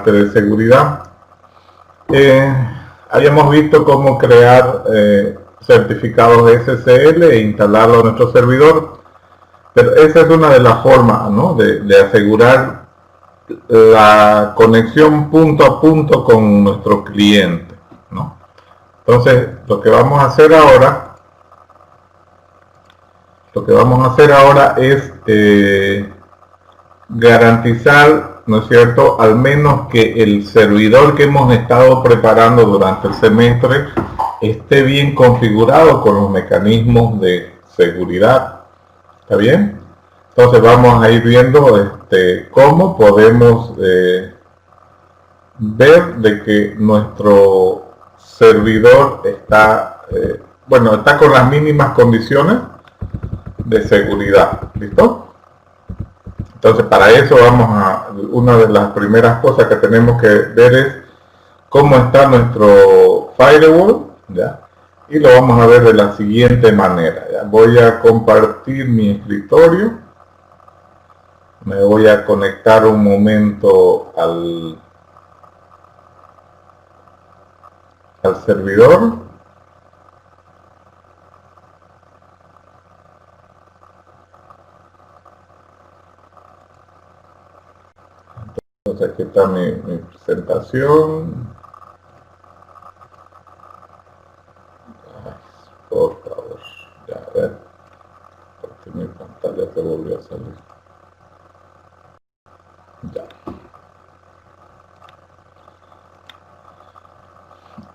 parte de seguridad. Habíamos visto cómo crear certificados SSL e instalarlo a nuestro servidor, pero esa es una de las formas, ¿no?, de asegurar la conexión punto a punto con nuestro cliente, ¿no? Entonces, lo que vamos a hacer ahora es garantizar, ¿no es cierto?, al menos que el servidor que hemos estado preparando durante el semestre esté bien configurado con los mecanismos de seguridad. ¿Está bien? Entonces vamos a ir viendo cómo podemos ver de que nuestro servidor está, está con las mínimas condiciones de seguridad. ¿Listo? Entonces, para eso una de las primeras cosas que tenemos que ver es cómo está nuestro firewall, ¿ya? Y lo vamos a ver de la siguiente manera, ¿ya? Voy a compartir mi escritorio, me voy a conectar un momento al servidor. Entonces aquí está mi presentación. Por favor, ya, a ver, porque mi pantalla se volvió a salir. Ya.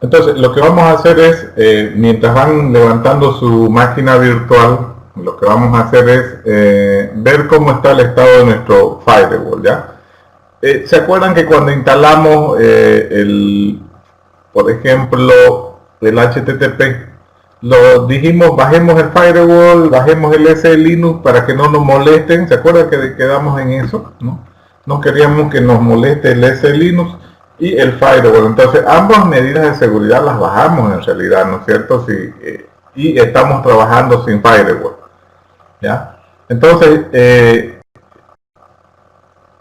Entonces, lo que vamos a hacer es, mientras van levantando su máquina virtual, lo que vamos a hacer es ver cómo está el estado de nuestro firewall, ¿ya? ¿Se acuerdan que cuando instalamos por ejemplo, el HTTP, lo dijimos, bajemos el firewall, bajemos el SE Linux para que no nos molesten? ¿Se acuerdan que quedamos en eso? No queríamos que nos moleste el SE Linux y el firewall. Entonces, ambas medidas de seguridad las bajamos en realidad, ¿no es cierto? Y estamos trabajando sin firewall, ¿ya? Entonces,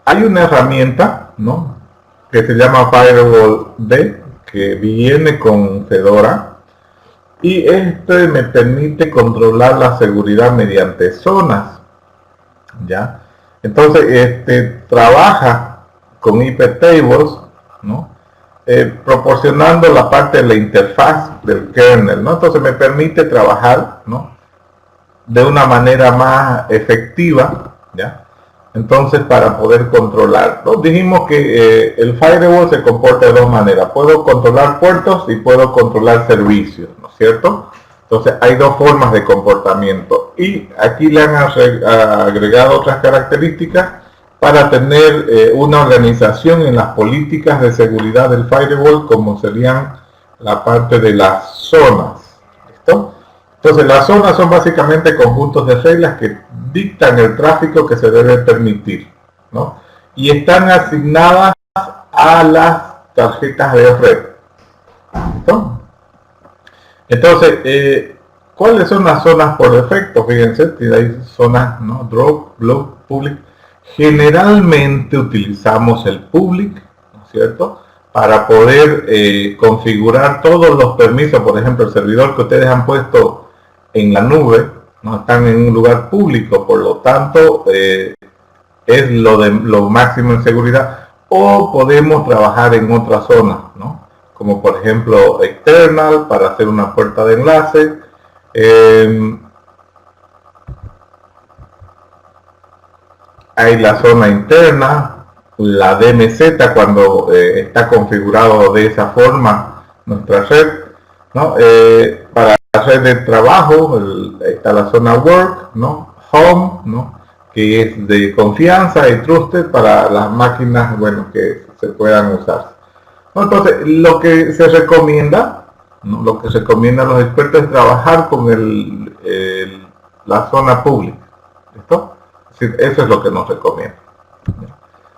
hay una herramienta, ¿no?, que se llama Firewall D, que viene con Fedora, y me permite controlar la seguridad mediante zonas, ¿ya? Entonces, trabaja con IP tables, ¿no?, proporcionando la parte de la interfaz del kernel, ¿no? Entonces me permite trabajar, ¿no?, de una manera más efectiva, ¿ya? Entonces, para poder controlar, ¿no?, dijimos que el firewall se comporta de dos maneras. Puedo controlar puertos y puedo controlar servicios, ¿no es cierto? Entonces, hay dos formas de comportamiento. Y aquí le han agregado otras características para tener una organización en las políticas de seguridad del firewall, como serían la parte de las zonas. ¿Listo? Entonces, las zonas son básicamente conjuntos de reglas que dictan el tráfico que se debe permitir, ¿no? Y están asignadas a las tarjetas de red. ¿Listo? Entonces, ¿cuáles son las zonas por defecto? Fíjense, hay zonas, ¿no?, drop, block, public. Generalmente utilizamos el public, ¿no es cierto?, para poder configurar todos los permisos. Por ejemplo, el servidor que ustedes han puesto en la nube, no están en un lugar público, por lo tanto es lo máximo en seguridad. O podemos trabajar en otras zonas, ¿no?, como por ejemplo external, para hacer una puerta de enlace. Hay la zona interna, la DMZ, cuando está configurado de esa forma nuestra red, ¿no? Para la red de trabajo está la zona work, ¿no?, home, ¿no?, que es de confianza y trusted para las máquinas, bueno, que se puedan usar, ¿no? Entonces, lo que se recomienda, ¿no?, lo que recomiendan los expertos es trabajar con la zona pública. ¿Listo? Es decir, eso es lo que nos recomienda.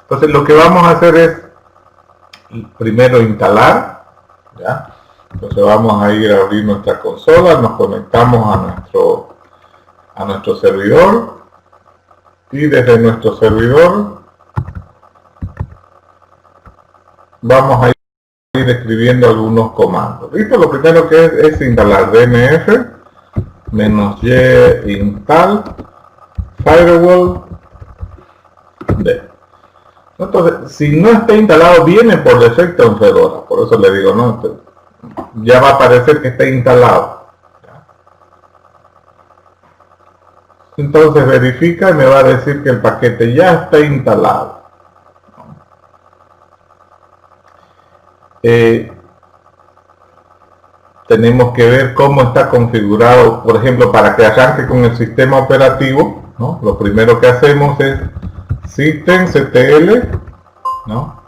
Entonces, lo que vamos a hacer es primero instalar, ¿ya? Entonces vamos a ir a abrir nuestra consola, nos conectamos a nuestro servidor, y desde nuestro servidor vamos a ir escribiendo algunos comandos. ¿Listo? Lo primero que es instalar dnf -y install firewall d. Entonces, si no está instalado, viene por defecto en Fedora. Por eso le digo, ¿no? Ya va a aparecer que está instalado. Entonces verifica y me va a decir que el paquete ya está instalado. Tenemos que ver cómo está configurado, por ejemplo, para que arranque con el sistema operativo, ¿no? Lo primero que hacemos es systemctl, ¿no?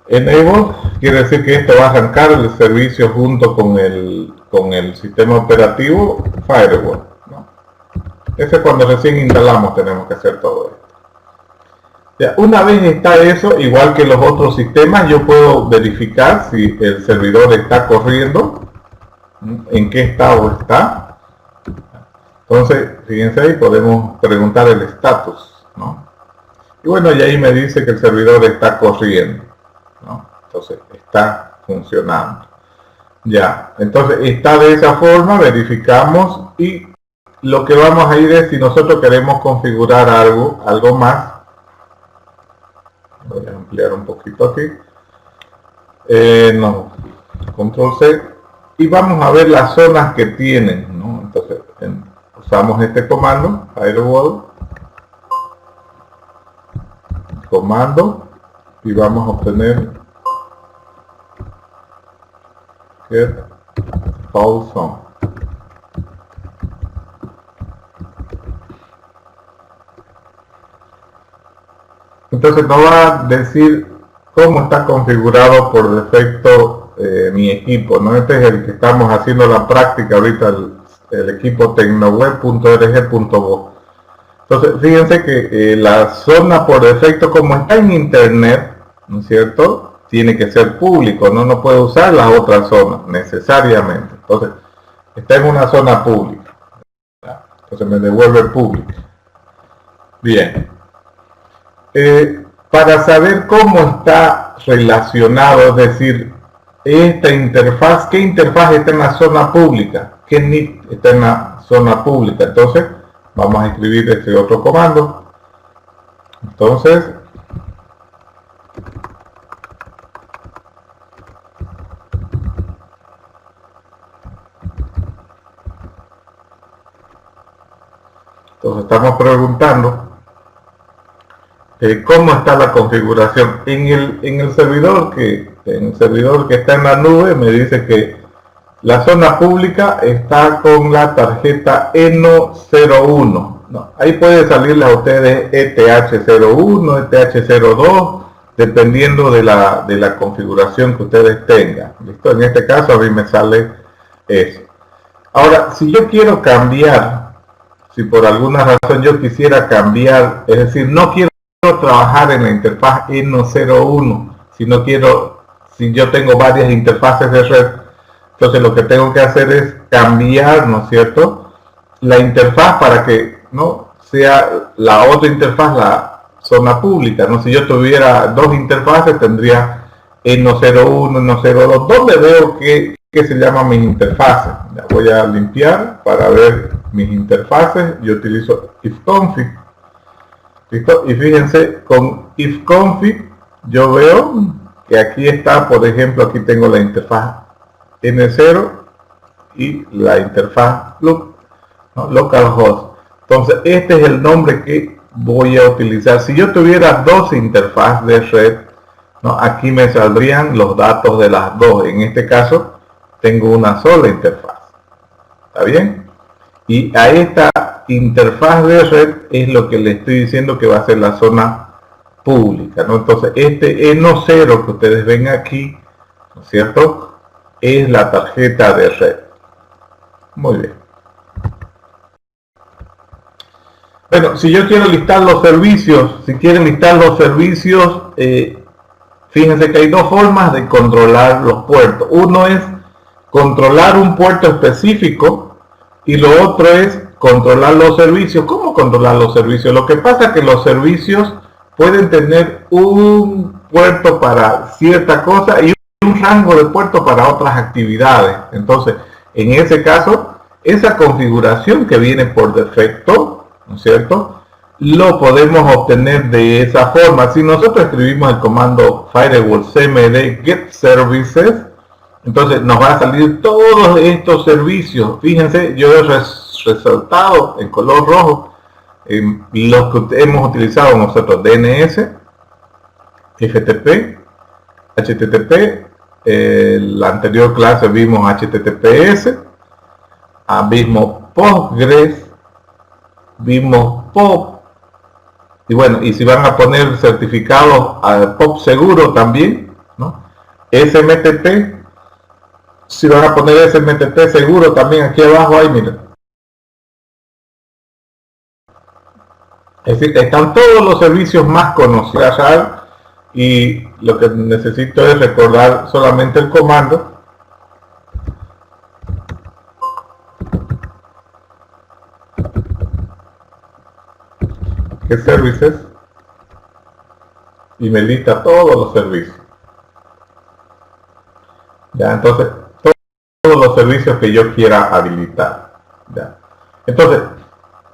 Enable, quiere decir que esto va a arrancar el servicio junto con el sistema operativo firewall, ¿no? Ese es cuando recién instalamos, tenemos que hacer todo esto. Ya, una vez está eso, igual que los otros sistemas, yo puedo verificar si el servidor está corriendo, en qué estado está. Entonces, fíjense ahí, podemos preguntar el estatus, ¿no? Y bueno, y ahí me dice que el servidor está corriendo, ¿no? Entonces, está funcionando. Ya, entonces está de esa forma, verificamos, y lo que vamos a ir es, si nosotros queremos configurar algo más, voy a ampliar un poquito aquí, no, control C, y vamos a ver las zonas que tienen, ¿no? Entonces, usamos este comando, firewall, comando, y vamos a obtener get all zone. Entonces nos va a decir cómo está configurado por defecto mi equipo, ¿no? Este es el que estamos haciendo la práctica ahorita, el equipo tecnoweb.org.bo. Entonces fíjense que la zona por defecto, como está en internet, ¿no es cierto?, tiene que ser público, no puede usar las otras zonas necesariamente. Entonces está en una zona pública, entonces me devuelve público. Bien. Para saber cómo está relacionado, es decir, esta interfaz, qué interfaz está en la zona pública, qué NIC está en la zona pública, entonces vamos a escribir este otro comando. Entonces estamos preguntando cómo está la configuración en el servidor que está en la nube. Me dice que la zona pública está con la tarjeta ENO01, ¿no? Ahí puede salirle a ustedes ETH01, ETH02, dependiendo de la configuración que ustedes tengan. ¿Listo? En este caso a mí me sale eso. Ahora, si yo quiero cambiar, si por alguna razón yo quisiera cambiar, es decir, no quiero trabajar en la interfaz ENO01, si yo tengo varias interfaces de red, entonces lo que tengo que hacer es cambiar, ¿no es cierto?, la interfaz para que no sea la otra interfaz la zona pública, ¿no? Si yo tuviera dos interfaces, tendría ENO01, ENO02, donde veo que se llaman mis interfaces. Ya voy a limpiar para ver mis interfaces. Yo utilizo ifconfig. ¿Listo? Y fíjense, con ifconfig yo veo que aquí está, por ejemplo, aquí tengo la interfaz N0 y la interfaz localhost. Entonces este es el nombre que voy a utilizar. Si yo tuviera dos interfaces de red, ¿no?, aquí me saldrían los datos de las dos. En este caso tengo una sola interfaz. ¿Está bien? Y a esta interfaz de red es lo que le estoy diciendo que va a ser la zona pública, ¿no? Entonces este ENO0 que ustedes ven aquí, ¿no es cierto?, es la tarjeta de red. Muy bien. Bueno, si yo quiero listar los servicios, si quieren listar los servicios, fíjense que hay dos formas de controlar los puertos. Uno es controlar un puerto específico y lo otro es controlar los servicios. ¿Cómo controlar los servicios? Lo que pasa es que los servicios pueden tener un puerto para cierta cosa y un rango de puertos para otras actividades. Entonces, en ese caso, esa configuración que viene por defecto, ¿no es cierto?, lo podemos obtener de esa forma. Si nosotros escribimos el comando firewall cmd get services, entonces nos va a salir todos estos servicios. Fíjense, yo he resaltado en color rojo los que hemos utilizado nosotros: DNS, FTP, HTTP. La anterior clase vimos HTTPS, vimos Postgres, vimos POP, y bueno, y si van a poner certificados a POP seguro también, ¿no? SMTP, si van a poner SMTP seguro también, aquí abajo hay, miren. Es decir, están todos los servicios más conocidos, y lo que necesito es recordar solamente el comando que services, y me lista todos los servicios. Ya, entonces todos los servicios que yo quiera habilitar. Ya. Entonces,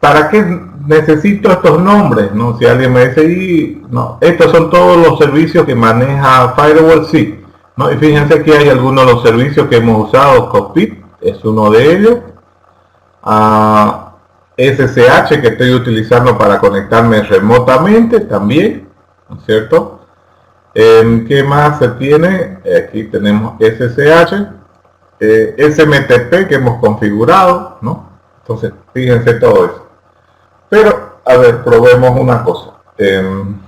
¿para qué necesito estos nombres? ¿No? Si alguien me dice, y no, estos son todos los servicios que maneja Firewall, sí, ¿no? Y fíjense que hay algunos de los servicios que hemos usado. Cockpit es uno de ellos. SSH, que estoy utilizando para conectarme remotamente también, ¿no es cierto? ¿Qué más se tiene? Aquí tenemos SSH, SMTP que hemos configurado, ¿no? Entonces, fíjense todo eso. Pero, a ver, probemos una cosa. En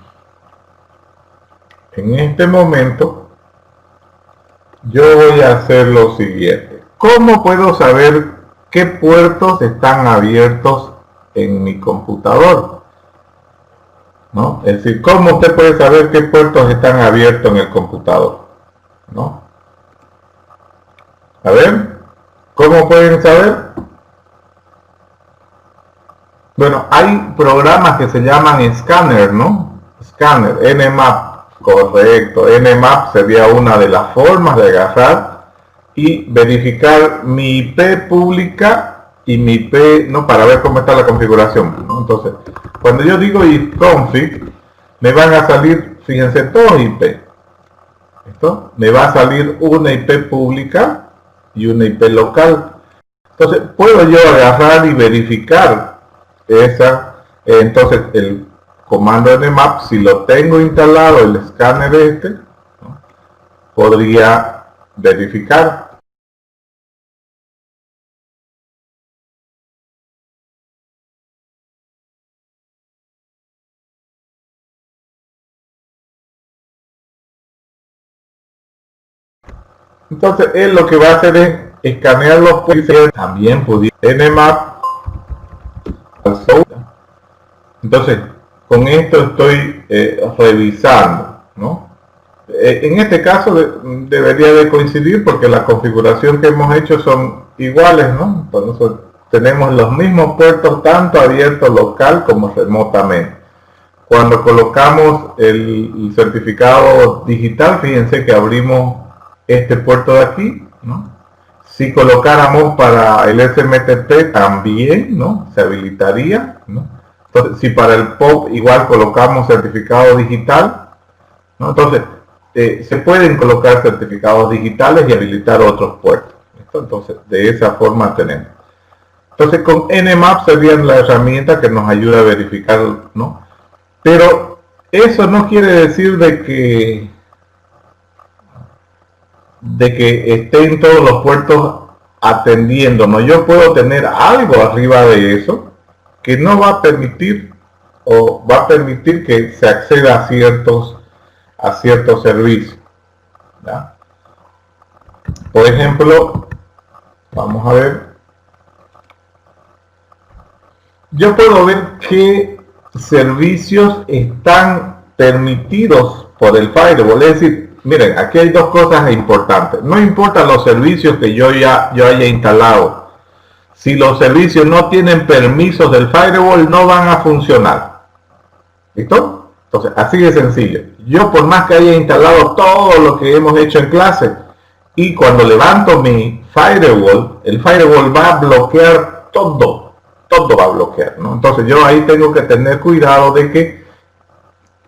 este momento, yo voy a hacer lo siguiente. ¿Cómo puedo saber qué puertos están abiertos en mi computador? ¿No? Es decir, ¿cómo usted puede saber qué puertos están abiertos en el computador? ¿No? A ver, ¿cómo pueden saber? Bueno, hay programas que se llaman Scanner, ¿no? Scanner, Nmap, correcto. Nmap sería una de las formas de agarrar y verificar mi IP pública y mi IP, ¿no?, para ver cómo está la configuración, ¿no? Entonces, cuando yo digo ifconfig, me van a salir, fíjense, dos IP. ¿Esto? Me va a salir una IP pública y una IP local. Entonces, puedo yo agarrar y verificar esa. Entonces, el comando nmap, si lo tengo instalado, el escáner este, ¿no?, podría verificar. Entonces él lo que va a hacer es escanear los puertos. También pudiera nmap. Entonces, con esto estoy revisando, ¿no? En este caso debería de coincidir porque la configuración que hemos hecho son iguales, ¿no? Entonces, tenemos los mismos puertos tanto abiertos local como remotamente. Cuando colocamos el certificado digital, fíjense que abrimos este puerto de aquí, ¿no? Si colocáramos para el SMTP también, ¿no?, se habilitaría, ¿no? Entonces, si para el POP igual colocamos certificado digital, ¿no?, entonces se pueden colocar certificados digitales y habilitar otros puertos. Entonces, de esa forma tenemos. Entonces, con Nmap sería la herramienta que nos ayuda a verificar, ¿no? Pero eso no quiere decir de que estén todos los puertos atendiendo, ¿no? Yo puedo tener algo arriba de eso que no va a permitir o va a permitir que se acceda a ciertos servicios, ¿ya? Por ejemplo, vamos a ver, yo puedo ver qué servicios están permitidos por el firewall. Es decir, miren, aquí hay dos cosas importantes. No importa los servicios que yo haya instalado. Si los servicios no tienen permisos del firewall, no van a funcionar. ¿Listo? Entonces, así de sencillo. Yo, por más que haya instalado todo lo que hemos hecho en clase, y cuando levanto mi firewall, el firewall va a bloquear todo va a bloquear, ¿no? Entonces yo ahí tengo que tener cuidado de que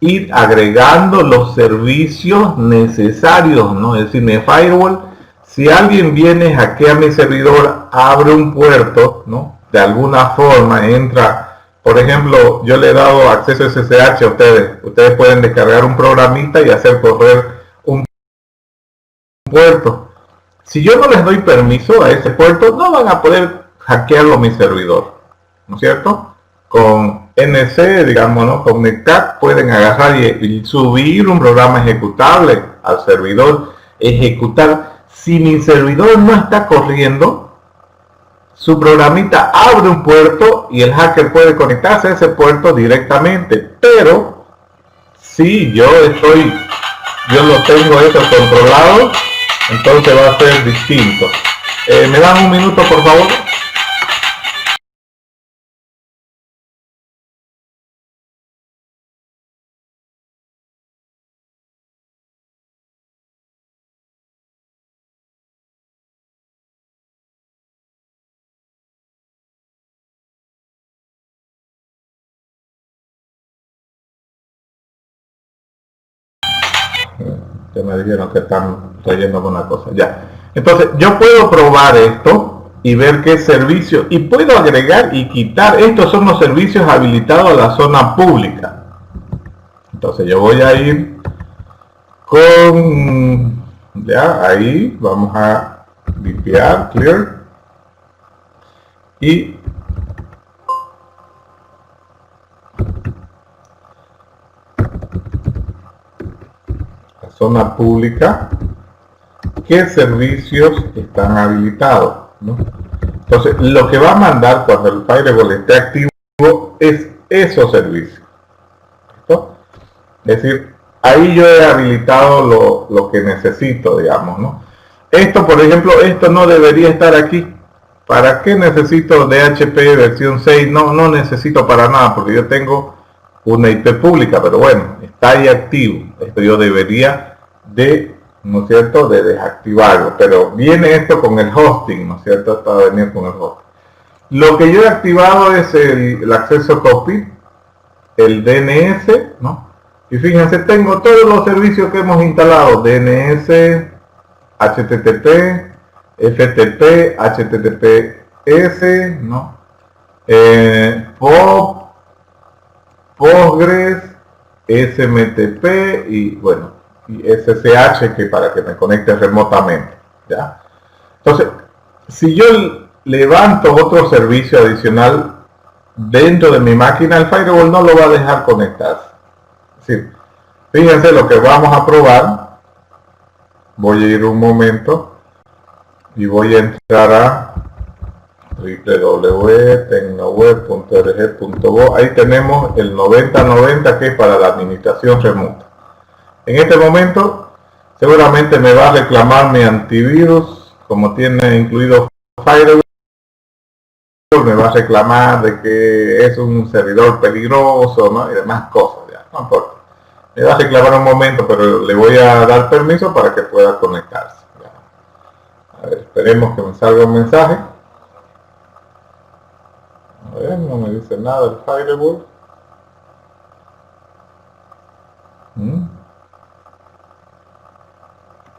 ir agregando los servicios necesarios, ¿no? Es decir, mi firewall, si alguien viene, hackea mi servidor, abre un puerto, ¿no? De alguna forma entra, por ejemplo, yo le he dado acceso SSH a ustedes pueden descargar un programita y hacer correr un puerto. Si yo no les doy permiso a ese puerto, no van a poder hackearlo mi servidor, ¿no es cierto? Con NC, digamos, ¿no? Con Netcat pueden agarrar y subir un programa ejecutable al servidor, ejecutar. Si mi servidor no está corriendo, su programita abre un puerto y el hacker puede conectarse a ese puerto directamente. Pero si yo lo tengo eso controlado, entonces va a ser distinto. ¿Me dan un minuto, por favor? Que me dijeron que están trayendo una cosa. Ya. Entonces, yo puedo probar esto y ver qué servicio, y puedo agregar y quitar. Estos son los servicios habilitados a la zona pública. Entonces, yo voy a ir con, ya, ahí, vamos a limpiar, clear, y la zona pública, qué servicios están habilitados, ¿no? Entonces, lo que va a mandar cuando el firewall esté activo es esos servicios, ¿no? Es decir, ahí yo he habilitado lo que necesito, digamos, ¿no? Esto, por ejemplo, esto no debería estar aquí. ¿Para qué necesito DHCP versión 6? No necesito para nada, porque yo tengo una IP pública, pero bueno, está ahí activo. Esto yo debería de, ¿no es cierto?, de desactivarlo. Pero viene esto con el hosting, ¿no es cierto? Esto va a venir con el hosting. Lo que yo he activado es el acceso copy, el DNS, ¿no? Y fíjense, tengo todos los servicios que hemos instalado: DNS, HTTP, FTP, HTTPS, ¿no? POP, Postgres, SMTP y bueno, y SSH, que para que me conecte remotamente, ¿ya? Entonces, si yo levanto otro servicio adicional dentro de mi máquina, el firewall no lo va a dejar conectarse. Es decir, fíjense lo que vamos a probar. Voy a ir un momento y voy a entrar a www.tecnoweb.org.bo. Ahí tenemos el 9090, que es para la administración remota. En este momento seguramente me va a reclamar mi antivirus, como tiene incluido firewall, me va a reclamar de que es un servidor peligroso, ¿no? Y demás cosas, ya, no importa. Me va a reclamar un momento, pero le voy a dar permiso para que pueda conectarse. Ya. A ver, esperemos que me salga un mensaje. A ver, no me dice nada el firewall.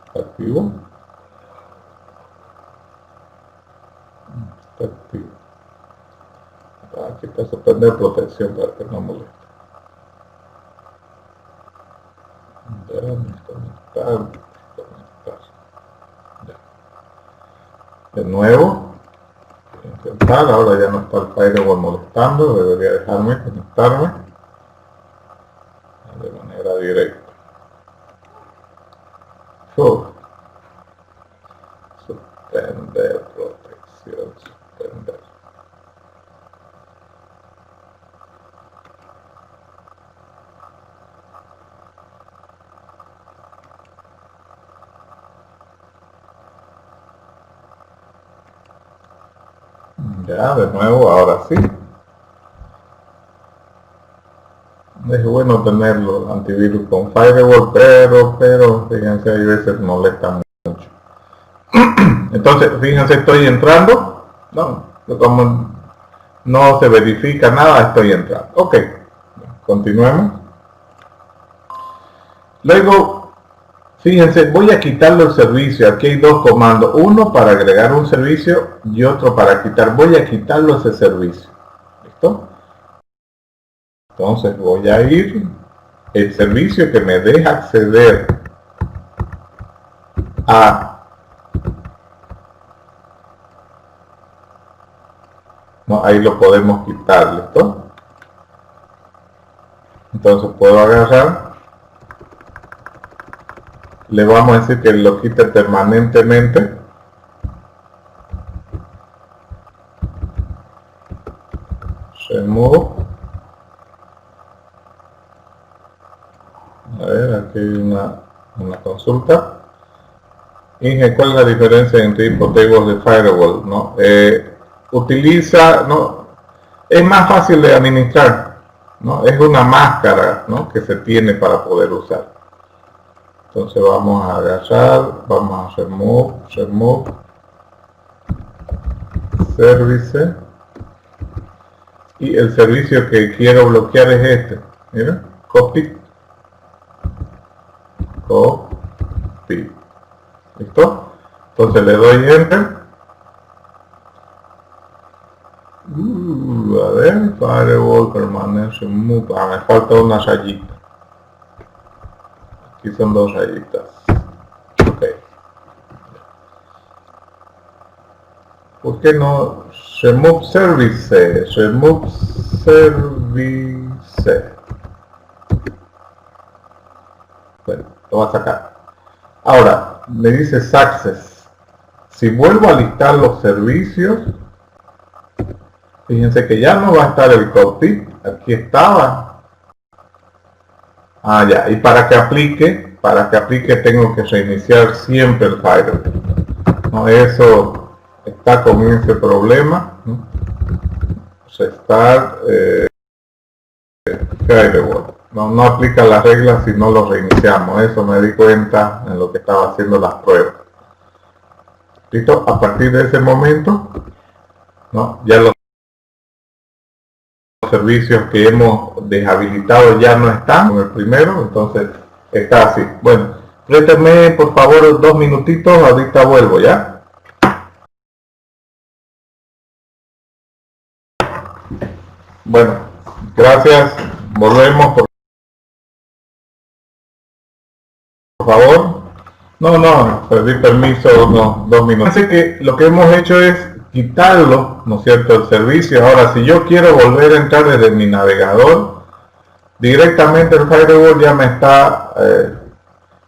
¿Está activo? Está activo. Aquí está suspender protección para que no moleste. Desconectar. Ya. De nuevo, intentar. Ahora ya no está el firewall molestando. Debería dejarme conectarme de manera directa. Suspender protección. Suspender. Ya, de nuevo, ahora sí. es bueno tenerlo antivirus con firewall, pero fíjense, hay veces molesta mucho. Entonces, fíjense, estoy entrando, no, como no se verifica nada, estoy entrando. Ok, continuemos. Luego, fíjense, voy a quitarle el servicio. Aquí hay dos comandos, uno para agregar un servicio y otro para quitar. Voy a quitarlo ese servicio. ¿Listo? Entonces voy a ir el servicio que me deja acceder a no, ahí lo podemos quitar, ¿listo? Entonces puedo agarrar, le vamos a decir que lo quite permanentemente, remove, a ver, aquí hay una consulta. Inge, ¿cuál es la diferencia entre hipotables de firewall? ¿No? Utiliza, ¿no? Es más fácil de administrar, ¿no? Es una máscara, ¿no? Que se tiene para poder usar. Entonces vamos a agarrar, vamos a remove service, y el servicio que quiero bloquear es este, mira, copy, ¿listo? Entonces le doy enter. A ver, firewall permanece remove. Me falta una rayita. Aquí son dos rayitas. Ok. ¿Por qué no? Remove service. Remove service. Bueno, lo voy a sacar. Ahora, me dice success. Si vuelvo a listar los servicios, fíjense que ya no va a estar el cockpit. Aquí estaba. Ah, ya. Y para que aplique tengo que reiniciar siempre el firewall. No, eso está con ese problema, ¿no? Restart firewall. No aplica las reglas si no lo reiniciamos. Eso me di cuenta en lo que estaba haciendo las pruebas. ¿Listo? A partir de ese momento, ¿no? Ya los servicios que hemos deshabilitado ya no están con el primero, entonces está así. Bueno, présteme por favor 2 minutitos, ahorita vuelvo, ¿ya? Bueno, gracias, volvemos por favor. No, pedí permiso, no, 2 minutos. Así que lo que hemos hecho es quitarlo, ¿no es cierto?, el servicio. Ahora, si yo quiero volver a entrar desde mi navegador, directamente el firewall ya me está,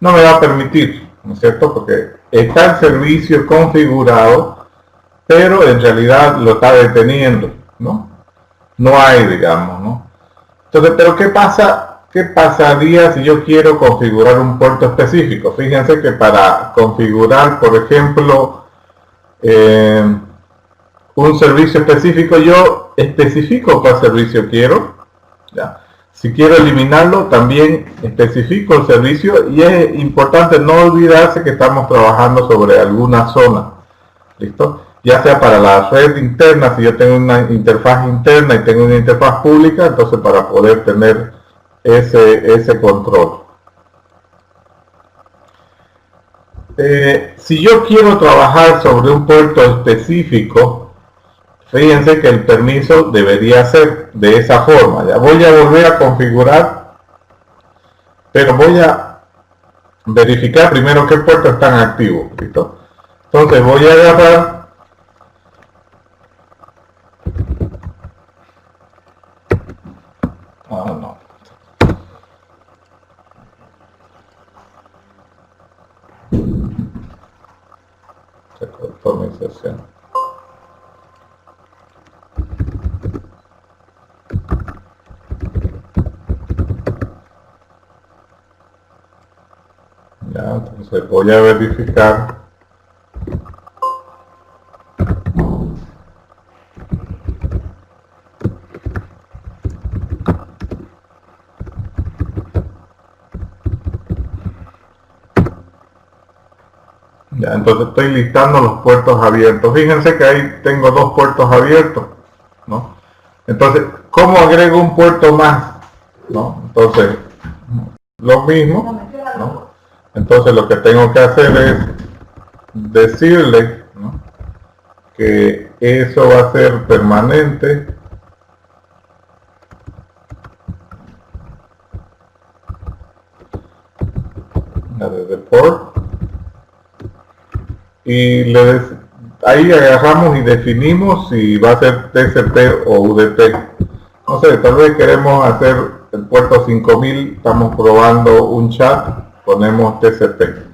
no me va a permitir, ¿no es cierto?, porque está el servicio configurado, pero en realidad lo está deteniendo, ¿no? No hay, digamos, ¿no? Entonces, pero ¿qué pasaría si yo quiero configurar un puerto específico? Fíjense que para configurar, por ejemplo, un servicio específico, yo especifico cuál servicio quiero, ¿ya? Si quiero eliminarlo, también especifico el servicio, y es importante no olvidarse que estamos trabajando sobre alguna zona, ¿listo? Ya sea para la red interna, si yo tengo una interfaz interna y tengo una interfaz pública, entonces para poder tener ese control. Si yo quiero trabajar sobre un puerto específico, fíjense que el permiso debería ser de esa forma. Ya voy a volver a configurar, pero voy a verificar primero qué puertos están activos, ¿listo? Entonces voy a agarrar se cortó mi sesión. Ya, entonces voy a verificar. Ya, entonces estoy listando los puertos abiertos. Fíjense que ahí tengo 2 puertos abiertos, ¿no? Entonces, ¿cómo agrego un puerto más? ¿No? Entonces, lo mismo, ¿no? Entonces lo que tengo que hacer es decirle, ¿no?, que eso va a ser permanente de port, y ahí agarramos y definimos si va a ser TCP o UDP. No sé, tal vez queremos hacer el puerto 5000, estamos probando un chat, ponemos TCP.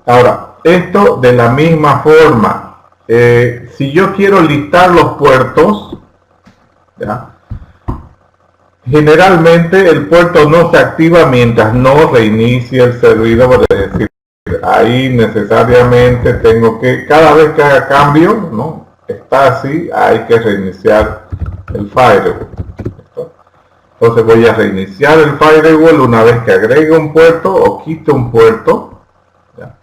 Ahora, esto de la misma forma, si yo quiero listar los puertos, ¿ya?, generalmente el puerto no se activa mientras no reinicie el servidor, es decir, ahí necesariamente tengo que, cada vez que haga cambio, ¿no?, está así, hay que reiniciar el firewall. Entonces voy a reiniciar el firewall una vez que agregue un puerto o quite un puerto, ¿ya?,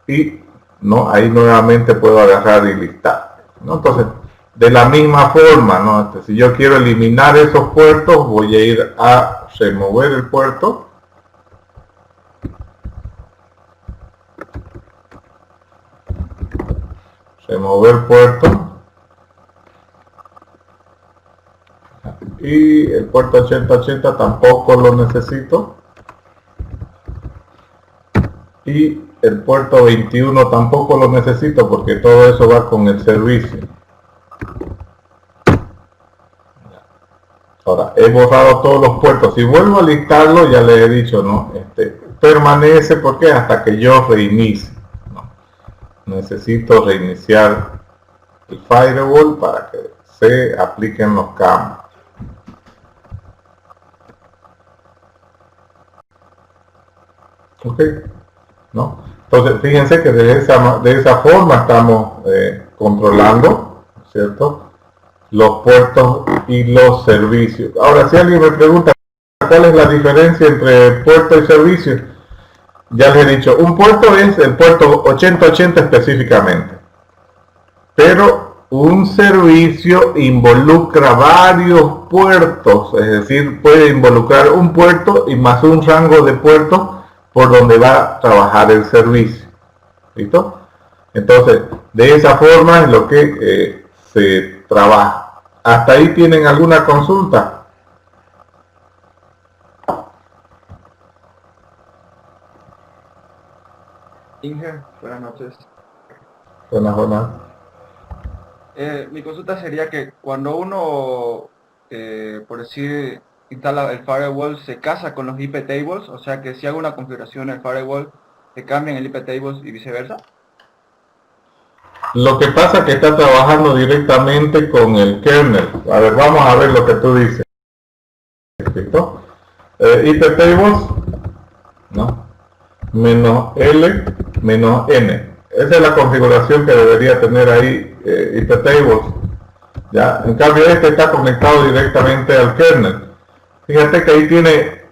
y no, ahí nuevamente puedo agarrar y listar, ¿no? Entonces, de la misma forma, ¿no?, si yo quiero eliminar esos puertos, voy a ir a remover el puerto, remover puerto, y el puerto 8080 tampoco lo necesito, y el puerto 21 tampoco lo necesito porque todo eso va con el servicio. Ahora, he borrado todos los puertos. Si vuelvo a listarlo, ya les he dicho, ¿no?, permanece, porque hasta que yo reinicie, ¿no? Necesito reiniciar el firewall para que se apliquen los cambios. Ok, ¿no? Entonces, fíjense que de esa forma estamos controlando, ¿cierto?, los puertos y los servicios. Ahora, si alguien me pregunta cuál es la diferencia entre puerto y servicio, ya les he dicho, un puerto es el puerto 8080 específicamente, pero un servicio involucra varios puertos, es decir, puede involucrar un puerto y más un rango de puertos por donde va a trabajar el servicio. ¿Listo? Entonces, de esa forma es lo que se trabaja. ¿Hasta ahí tienen alguna consulta? Inge, buenas noches. Buenas, buenas. Mi consulta sería que cuando uno, por decir, instala el firewall, se casa con los IP tables, o sea que si hago una configuración en el firewall, se cambian el IP tables y viceversa. Lo que pasa es que está trabajando directamente con el kernel. A ver, vamos a ver lo que tú dices. ¿Listo? IP tables, ¿no?, menos L menos N. Esa es la configuración que debería tener ahí IP tables. ¿Ya? En cambio este está conectado directamente al kernel. Fíjate que ahí tiene,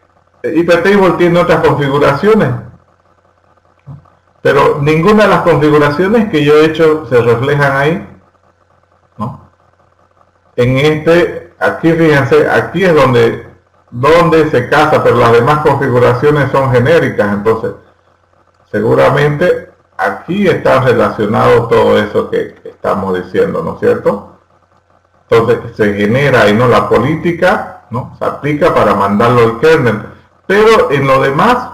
IP table tiene otras configuraciones, pero ninguna de las configuraciones que yo he hecho se reflejan ahí, ¿no? En aquí fíjense, aquí es donde se casa, pero las demás configuraciones son genéricas, entonces seguramente aquí está relacionado todo eso que estamos diciendo, ¿no es cierto? Entonces se genera ahí, ¿no?, la política, ¿no?, se aplica para mandarlo al kernel, pero en lo demás,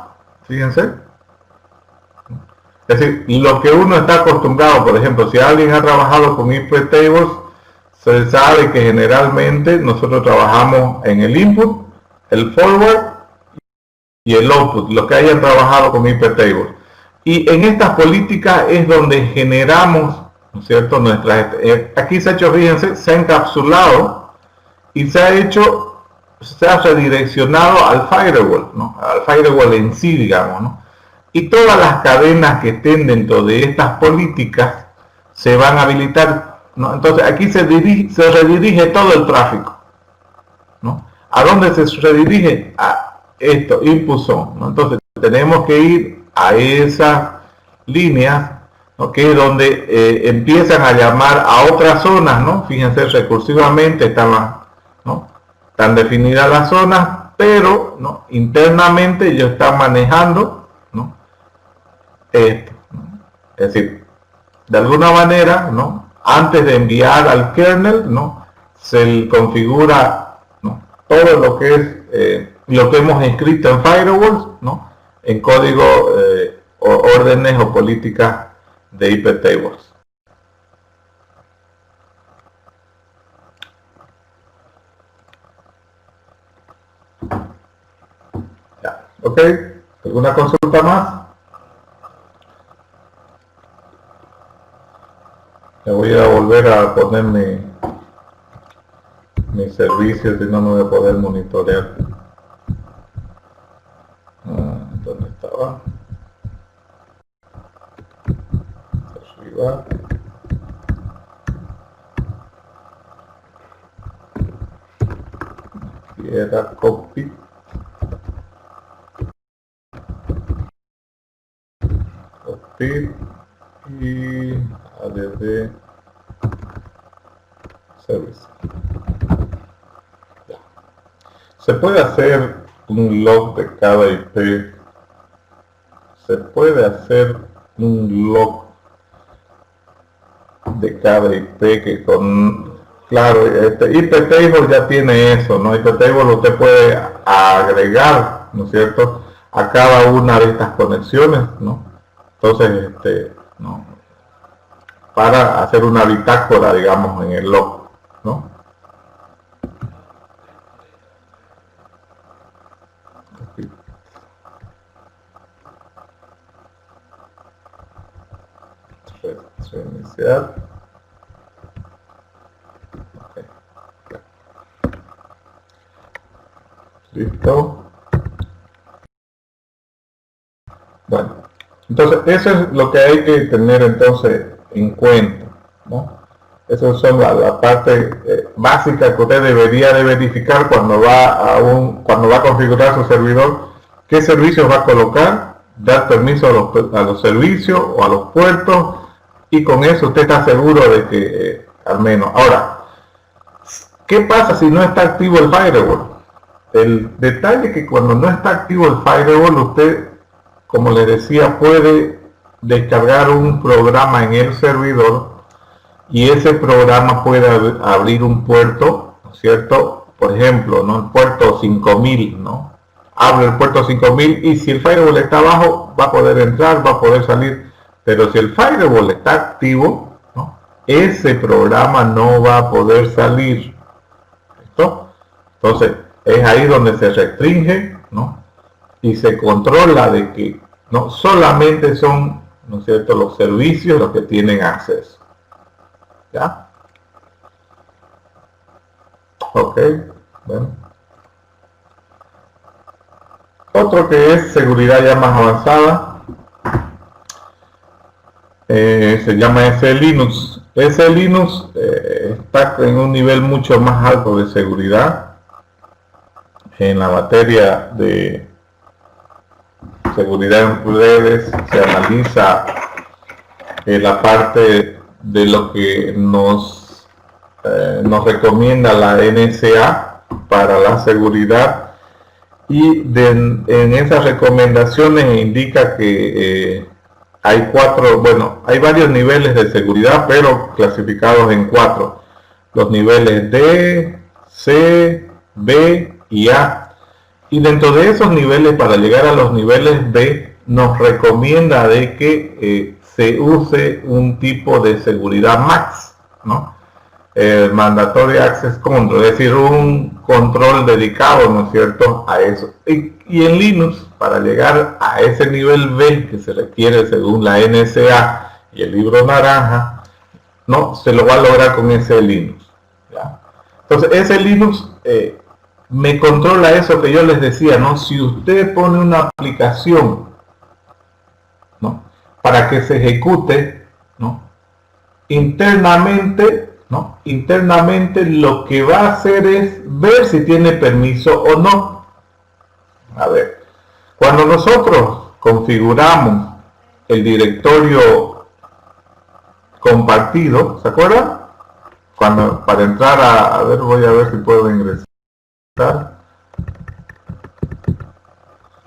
fíjense, es decir, lo que uno está acostumbrado, por ejemplo, si alguien ha trabajado con IP tables, se sabe que generalmente nosotros trabajamos en el input, el forward y el output, los que hayan trabajado con IP tables. Y en estas políticas es donde generamos, ¿no es cierto?, aquí se ha hecho, fíjense, se ha encapsulado y se ha redireccionado al firewall, ¿no?, al firewall en sí, digamos, ¿no? Y todas las cadenas que estén dentro de estas políticas se van a habilitar, ¿no? Entonces aquí se redirige todo el tráfico, ¿no? ¿A dónde se redirige? A esto, input zone, ¿no? Entonces tenemos que ir a esa líneas, ¿no? Que es donde empiezan a llamar a otras zonas, ¿no? Fíjense, recursivamente están definidas las zonas, pero, ¿no?, internamente ellos están manejando, ¿no?, esto, ¿no? Es decir, de alguna manera, ¿no?, antes de enviar al kernel, ¿no?, se configura, ¿no?, todo lo que es lo que hemos escrito en firewalls, ¿no?, en código órdenes o políticas de IP tables. Ya, ¿ok? ¿Alguna consulta más? Le voy a volver a poner mi servicio, si no, no voy a poder monitorear. ¿Dónde estaba? Arriba. Aquí era copy. Copy. Y add service. Ya. Se puede hacer un log de cada IP. Se puede hacer un log de cada IP que con, claro, IP table ya tiene eso, ¿no? IP table usted puede agregar, ¿no es cierto?, a cada una de estas conexiones, ¿no? Entonces, ¿no?, para hacer una bitácora, digamos, en el log, ¿no? Reiniciar. Okay. Listo. Bueno, entonces eso es lo que hay que tener entonces en cuenta, ¿no? Esas son la parte básica que usted debería de verificar cuando va a configurar su servidor, qué servicios va a colocar, dar permiso a los servicios o a los puertos, y con eso usted está seguro de que al menos. Ahora, ¿qué pasa si no está activo el firewall? El detalle es que cuando no está activo el firewall, usted, como les decía, puede descargar un programa en el servidor, y ese programa puede abrir un puerto, ¿no es cierto? Por ejemplo, ¿no?, el puerto 5000, ¿no? Abre el puerto 5000, y si el firewall está abajo, va a poder entrar, va a poder salir. Pero si el firewall está activo, ¿no?, ese programa no va a poder salir. ¿Listo? Entonces, es ahí donde se restringe, ¿no?, y se controla de que no solamente son, ¿no es cierto?, los servicios los que tienen acceso. ¿Ya? Ok, bueno. Otro que es seguridad ya más avanzada, se llama SE-Linux. SE-Linux está en un nivel mucho más alto de seguridad en la materia de seguridad en redes. Se analiza la parte de lo que nos recomienda la NSA para la seguridad, y en esas recomendaciones indica que hay hay varios niveles de seguridad, pero clasificados en 4: los niveles D, C, B y A. Y dentro de esos niveles, para llegar a los niveles B, nos recomienda de que se use un tipo de seguridad MAX, ¿no? Mandatory Access Control, es decir, un control dedicado, ¿no es cierto?, a eso. Y en Linux, para llegar a ese nivel B que se requiere según la NSA y el libro naranja, no se lo va a lograr con ese Linux, ¿ya? Entonces, ese Linux me controla eso que yo les decía, ¿no? Si usted pone una aplicación, ¿no?, para que se ejecute, ¿no?, internamente lo que va a hacer es ver si tiene permiso o no. A ver, cuando nosotros configuramos el directorio compartido, ¿se acuerdan? Cuando para entrar a ver, voy a ver si puedo ingresar.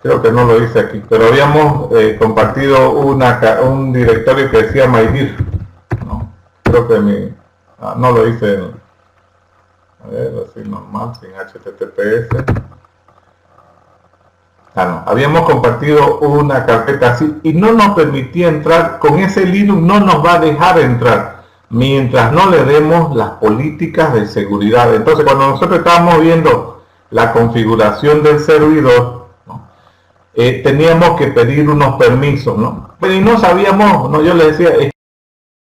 Creo que no lo hice aquí, pero habíamos compartido un directorio que decía mydir, ¿no? Creo que no lo hice a ver, así normal, sin HTTPS. No, habíamos compartido una carpeta así y no nos permitía entrar. Con ese Linux no nos va a dejar entrar mientras no le demos las políticas de seguridad. Entonces, cuando nosotros estábamos viendo la configuración del servidor, ¿no? Teníamos que pedir unos permisos, ¿no? Pero y no sabíamos, ¿no? Yo les decía,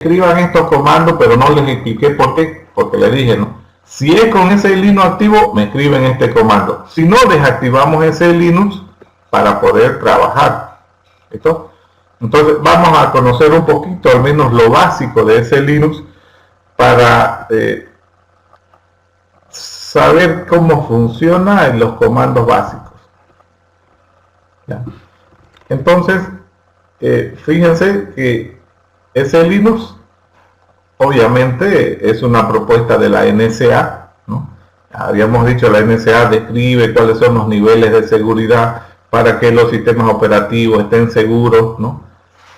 escriban estos comandos, pero no les expliqué por qué, porque le dije, ¿no? Si es con ese Linux activo, me escriben este comando. Si no, desactivamos ese Linux para poder trabajar. ¿Listo? Entonces vamos a conocer un poquito, al menos lo básico de ese Linux, para saber cómo funciona en los comandos básicos. ¿Ya? Entonces, fíjense que ese Linux obviamente es una propuesta de la NSA, ¿no? Habíamos dicho, la NSA describe cuáles son los niveles de seguridad para que los sistemas operativos estén seguros, ¿no?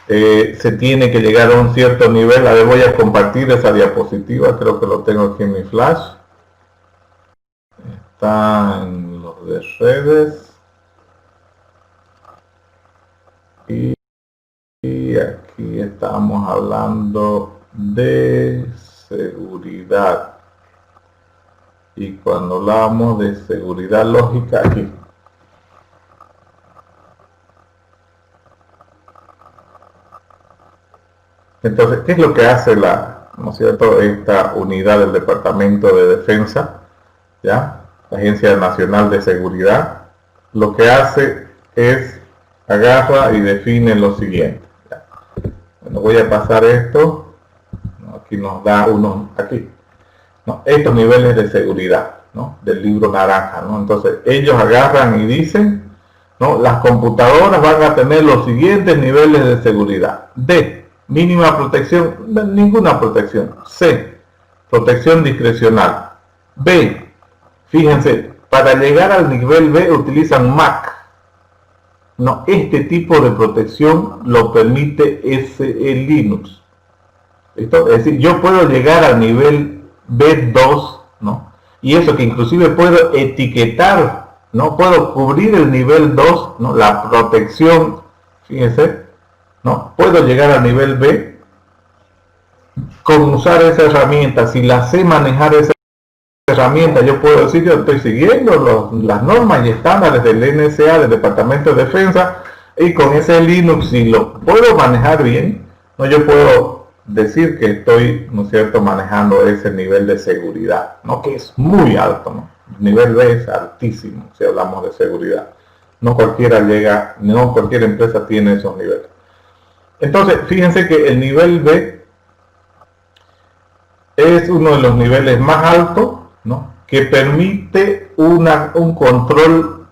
Se tiene que llegar a un cierto nivel. A ver, voy a compartir esa diapositiva, creo que lo tengo aquí en mi flash. Está en los de redes. Y aquí estamos hablando de seguridad. Y cuando hablamos de seguridad lógica, aquí. Entonces, ¿qué es lo que hace ¿no es cierto?, esta unidad del Departamento de Defensa, ¿ya?, la Agencia Nacional de Seguridad? Lo que hace es agarra y define lo siguiente. ¿Ya? Bueno, voy a pasar esto. Aquí nos da estos niveles de seguridad, ¿no?, del libro naranja, ¿no? Entonces, ellos agarran y dicen, ¿no?, las computadoras van a tener los siguientes niveles de seguridad. D, mínima protección, ninguna protección. C, protección discrecional. B, fíjense, para llegar al nivel B utilizan MAC. No, este tipo de protección lo permite el Linux. ¿Listo? Es decir, yo puedo llegar al nivel B2, ¿no? Y eso que inclusive puedo etiquetar, ¿no? Puedo cubrir el nivel 2, ¿no? La protección, fíjense, ¿no? Puedo llegar al nivel B con usar esa herramienta. Si la sé manejar esa herramienta, yo puedo decir, yo estoy siguiendo las normas y estándares del NSA, del Departamento de Defensa, y con ese Linux, si lo puedo manejar bien, ¿no?, yo puedo decir que estoy, ¿no es cierto?, manejando ese nivel de seguridad, ¿no?, que es muy alto, ¿no? El nivel B es altísimo si hablamos de seguridad. No cualquiera llega, no cualquier empresa tiene esos niveles. Entonces, fíjense que el nivel B es uno de los niveles más altos, ¿no?, que permite un control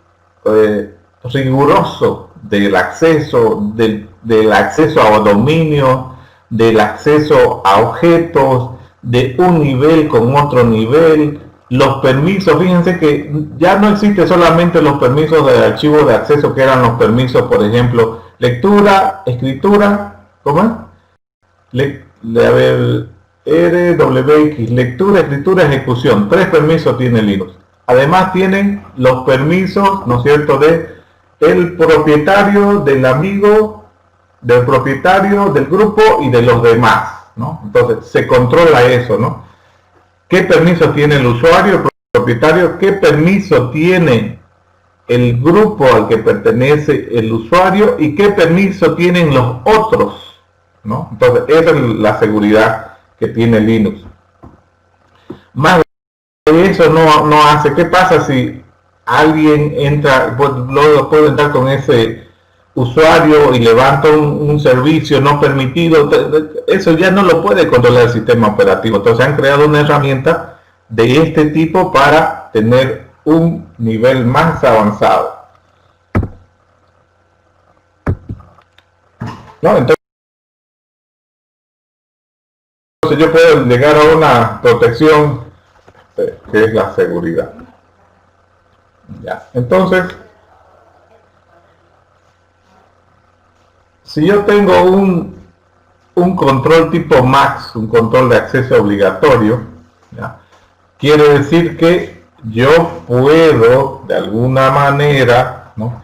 riguroso del acceso, del acceso a dominio, del acceso a objetos, de un nivel con otro nivel. Los permisos, fíjense que ya no existe solamente los permisos de archivo de acceso, que eran los permisos, por ejemplo, lectura, escritura, ¿cómo es? RWX, lectura, escritura, ejecución. 3 permisos tiene Linux. Además tienen los permisos, ¿no es cierto?, de el propietario, del amigo, del propietario, del grupo y de los demás, ¿no? Entonces se controla eso, ¿no? ¿Qué permiso tiene el usuario, el propietario? ¿Qué permiso tiene el grupo al que pertenece el usuario? ¿Y qué permiso tienen los otros, ¿no? Entonces esa es la seguridad que tiene Linux. Más de eso no hace. ¿Qué pasa si alguien entra, luego puede entrar con ese usuario y levanta un servicio no permitido? Eso ya no lo puede controlar el sistema operativo. Entonces han creado una herramienta de este tipo para tener un nivel más avanzado. ¿no? Entonces yo puedo llegar a una protección que es la seguridad. Ya. Entonces, si yo tengo un control tipo MAX, un control de acceso obligatorio, ¿ya? Quiere decir que yo puedo de alguna manera, ¿no?,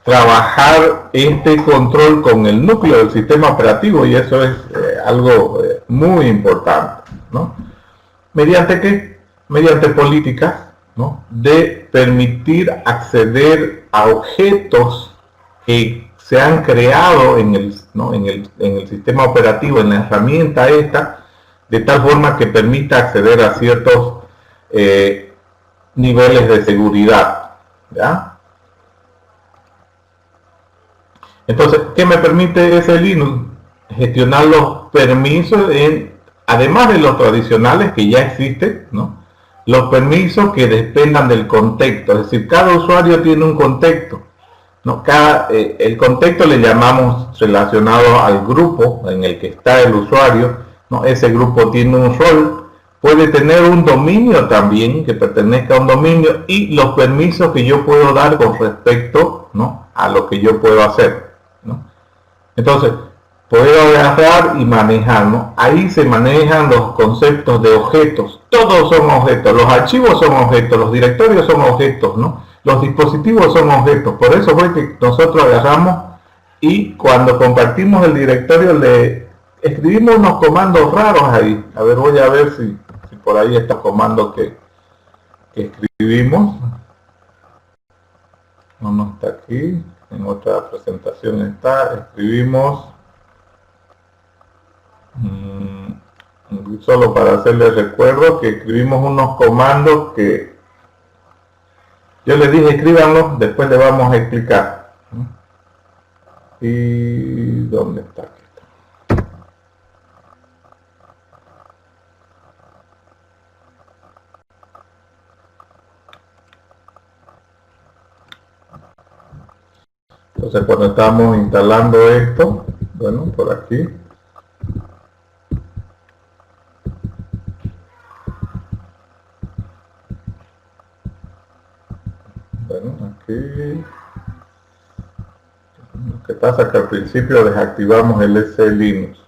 trabajar este control con el núcleo del sistema operativo, y eso es algo muy importante, ¿no? ¿Mediante qué? Mediante políticas, ¿no?, de permitir acceder a objetos que se han creado en el, ¿no?, en el sistema operativo, en la herramienta esta, de tal forma que permita acceder a ciertos niveles de seguridad, ¿ya? Entonces, ¿qué me permite ese Linux? Gestionar los permisos, además de los tradicionales que ya existen, ¿no?, los permisos que dependan del contexto. Es decir, cada usuario tiene un contexto, ¿no? El contexto le llamamos relacionado al grupo en el que está el usuario, ¿no? Ese grupo tiene un rol, puede tener un dominio también que pertenezca a un dominio, y los permisos que yo puedo dar con respecto, ¿no?, a lo que yo puedo hacer, ¿no? Entonces, puedo agarrar y manejar, ¿no? Ahí se manejan los conceptos de objetos. Todos son objetos, los archivos son objetos, los directorios son objetos, ¿no? Los dispositivos son objetos. Por eso fue que nosotros agarramos y cuando compartimos el directorio le escribimos unos comandos raros ahí. A ver, voy a ver si por ahí está comando que escribimos. No está aquí. En otra presentación está. Escribimos, solo para hacerles recuerdo, que escribimos unos comandos que yo les dije escríbanlos, después le vamos a explicar. ¿Y dónde está? Aquí está. Entonces, cuando estamos instalando esto, bueno, por aquí, bueno, aquí lo que pasa es que al principio desactivamos el SE Linux.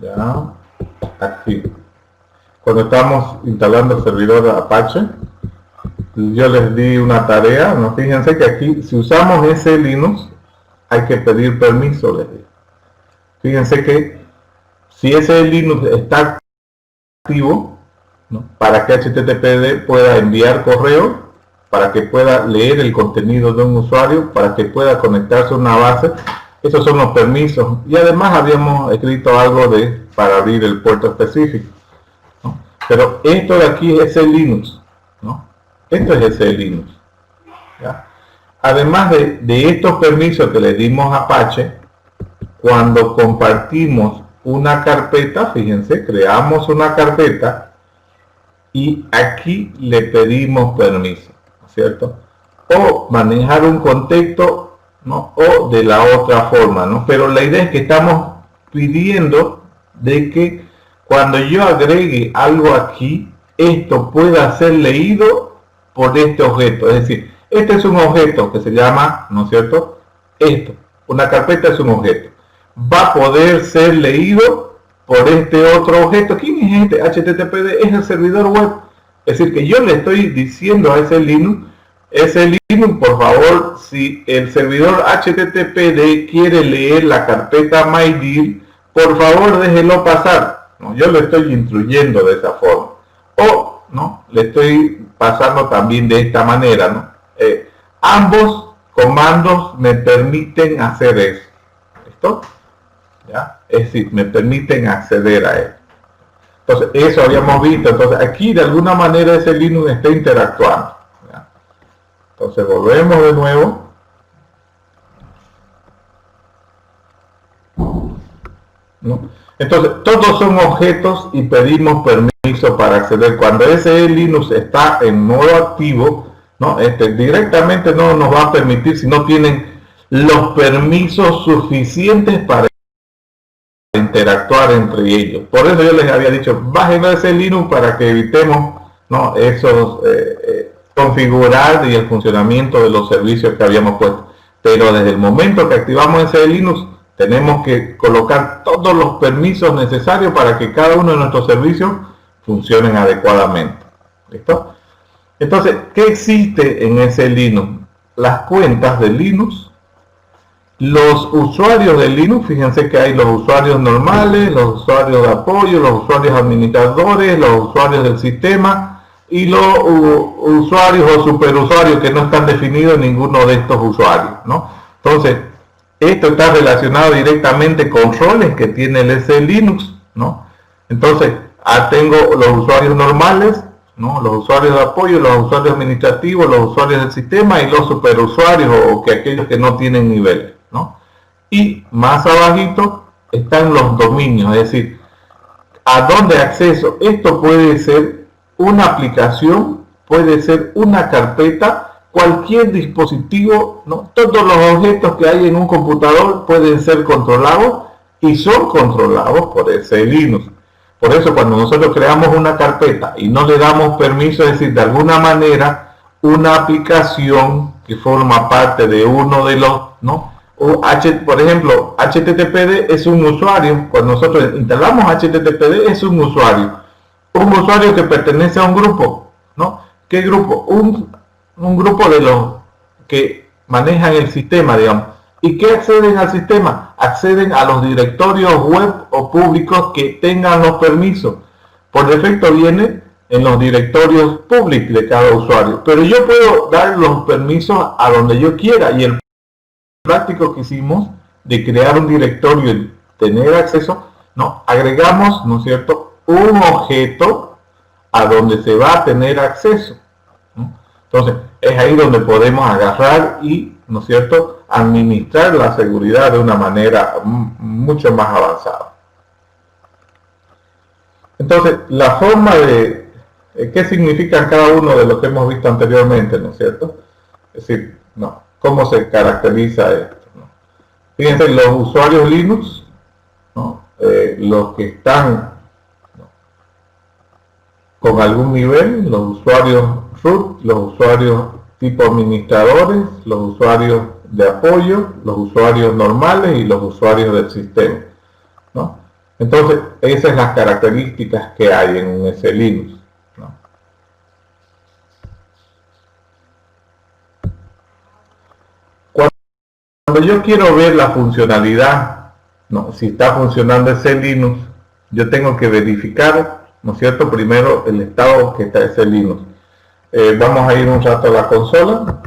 Ya, aquí. Cuando estamos instalando el servidor Apache, yo les di una tarea, ¿no? Fíjense que aquí, si usamos ese Linux, hay que pedir permiso, les digo. Fíjense que si ese Linux está activo, ¿no?, para que HTTPD pueda enviar correo, para que pueda leer el contenido de un usuario, para que pueda conectarse a una base, esos son los permisos. Y además habíamos escrito algo para abrir el puerto específico, ¿no? Pero esto de aquí es el Linux, ¿no? Esto es ese Linux, ¿ya? Además de estos permisos que le dimos a Apache, cuando compartimos una carpeta, fíjense, creamos una carpeta y aquí le pedimos permiso, ¿cierto? O manejar un contexto, ¿no?, o de la otra forma, ¿no? Pero la idea es que estamos pidiendo de que cuando yo agregue algo aquí, esto pueda ser leído por este objeto. Es decir, este es un objeto que se llama, ¿no es cierto?, esto. Una carpeta es un objeto. Va a poder ser leído por este otro objeto. ¿Quién es este? HTTPD es el servidor web. Es decir, que yo le estoy diciendo a ese Linux, por favor, si el servidor HTTPD quiere leer la carpeta mydir, por favor déjelo pasar, ¿no? Yo le estoy instruyendo de esa forma. O, ¿no?, le estoy pasando también de esta manera, ¿no? Ambos comandos me permiten hacer eso. ¿Listo? ¿Ya? Es decir, me permiten acceder a él. Entonces, eso habíamos visto. Entonces, aquí de alguna manera ese Linux está interactuando, ¿ya? Entonces, volvemos de nuevo. ¿No? Entonces, todos son objetos y pedimos permiso para acceder. Cuando ese Linux está en modo activo, ¿no? Directamente no nos va a permitir si no tienen los permisos suficientes para interactuar entre ellos. Por eso yo les había dicho, bajen ese Linux para que evitemos, ¿no?, esos configurar y el funcionamiento de los servicios que habíamos puesto. Pero desde el momento que activamos ese Linux, tenemos que colocar todos los permisos necesarios para que cada uno de nuestros servicios funcionen adecuadamente. ¿Listo? Entonces, ¿qué existe en ese Linux? Las cuentas de Linux, los usuarios de Linux. Fíjense que hay los usuarios normales, los usuarios de apoyo, los usuarios administradores, los usuarios del sistema y los usuarios o superusuarios que no están definidos en ninguno de estos usuarios, ¿no? Entonces, esto está relacionado directamente con roles que tiene el SE Linux, ¿no? Entonces, tengo los usuarios normales, ¿no?, los usuarios de apoyo, los usuarios administrativos, los usuarios del sistema y los superusuarios o que aquellos que no tienen nivel, ¿no? Y más abajito están los dominios, es decir, a dónde acceso. Esto puede ser una aplicación, puede ser una carpeta, cualquier dispositivo, ¿no? Todos los objetos que hay en un computador pueden ser controlados y son controlados por ese Linux. Por eso cuando nosotros creamos una carpeta y no le damos permiso, es decir, de alguna manera una aplicación que forma parte de uno de los, ¿no?, por ejemplo, HTTPD es un usuario. Cuando nosotros instalamos HTTPD es un usuario que pertenece a un grupo, ¿no? ¿Qué grupo? Un grupo de los que manejan el sistema, digamos. ¿Y qué acceden al sistema? Acceden a los directorios web o públicos que tengan los permisos. Por defecto viene en los directorios públicos de cada usuario, pero yo puedo dar los permisos a donde yo quiera. Y el práctico que hicimos de crear un directorio y tener acceso, no, agregamos, ¿no es cierto?, un objeto a donde se va a tener acceso, ¿no? Entonces, es ahí donde podemos agarrar y, ¿no es cierto?, administrar la seguridad de una manera mucho más avanzada. Entonces, la forma de qué significan cada uno de los que hemos visto anteriormente, ¿no es cierto? Es decir, no, cómo se caracteriza esto, ¿no? Fíjense, los usuarios Linux, ¿no?, los que están, ¿no?, con algún nivel, los usuarios root, los usuarios tipo administradores, los usuarios de apoyo, los usuarios normales y los usuarios del sistema, ¿no? Entonces, esas son las características que hay en ese Linux, ¿no? Cuando yo quiero ver la funcionalidad, ¿no?, si está funcionando ese Linux, yo tengo que verificar, ¿no es cierto?, primero el estado que está ese Linux. Vamos a ir un rato a la consola.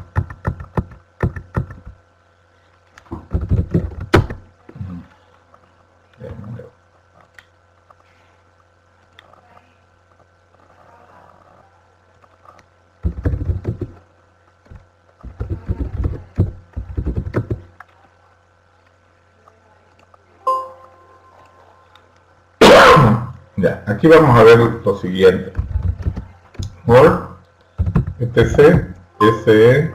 Ya, aquí vamos a ver lo siguiente. More etc se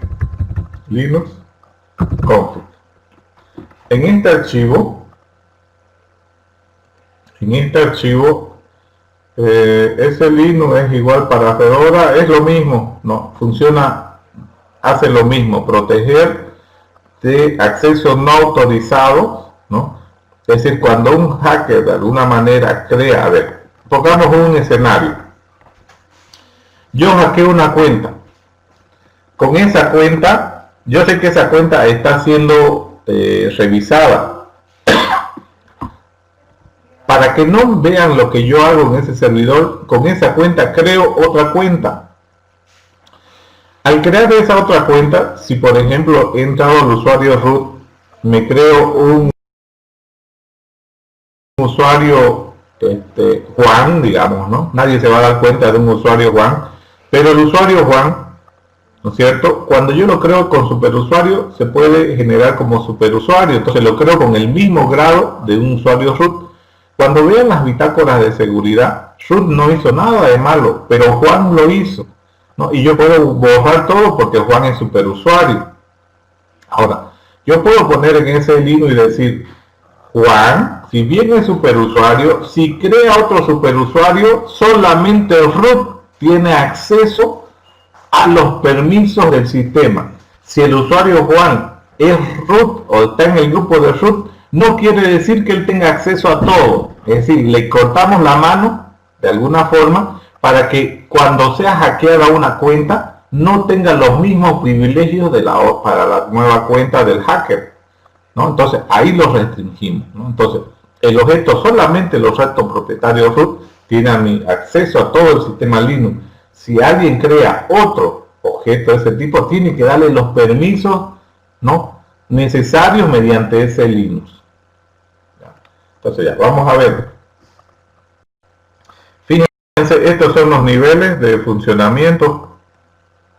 linux config. En este archivo ese Linux es igual para Fedora, es lo mismo, no funciona, hace lo mismo, proteger de acceso no autorizado, ¿no? Es decir, cuando un hacker de alguna manera crea, a ver, pongamos un escenario, yo hackeo una cuenta, con esa cuenta, yo sé que esa cuenta está siendo revisada. Para que no vean lo que yo hago en ese servidor, con esa cuenta creo otra cuenta. Al crear esa otra cuenta, si por ejemplo he entrado al usuario root, me creo un usuario Juan, digamos, ¿no? Nadie se va a dar cuenta de un usuario Juan, pero el usuario Juan, ¿no es cierto?, cuando yo lo creo con superusuario, se puede generar como superusuario, entonces lo creo con el mismo grado de un usuario root. Cuando vean las bitácoras de seguridad, root no hizo nada de malo, pero Juan lo hizo, ¿no? Y yo puedo borrar todo porque Juan es superusuario. Ahora, yo puedo poner en ese Linux y decir, Juan, si bien es superusuario, si crea otro superusuario, solamente root tiene acceso a los permisos del sistema. Si el usuario Juan es root o está en el grupo de root, no quiere decir que él tenga acceso a todo. Es decir, le cortamos la mano de alguna forma para que cuando sea hackeada una cuenta no tenga los mismos privilegios para la nueva cuenta del hacker, ¿no? Entonces ahí lo restringimos, ¿no? Entonces el objeto, solamente los objetos propietarios root tienen acceso a todo el sistema Linux. Si alguien crea otro objeto de ese tipo, tiene que darle los permisos, ¿no?, necesarios mediante ese Linux. Entonces ya, vamos a ver. Fíjense, estos son los niveles de funcionamiento.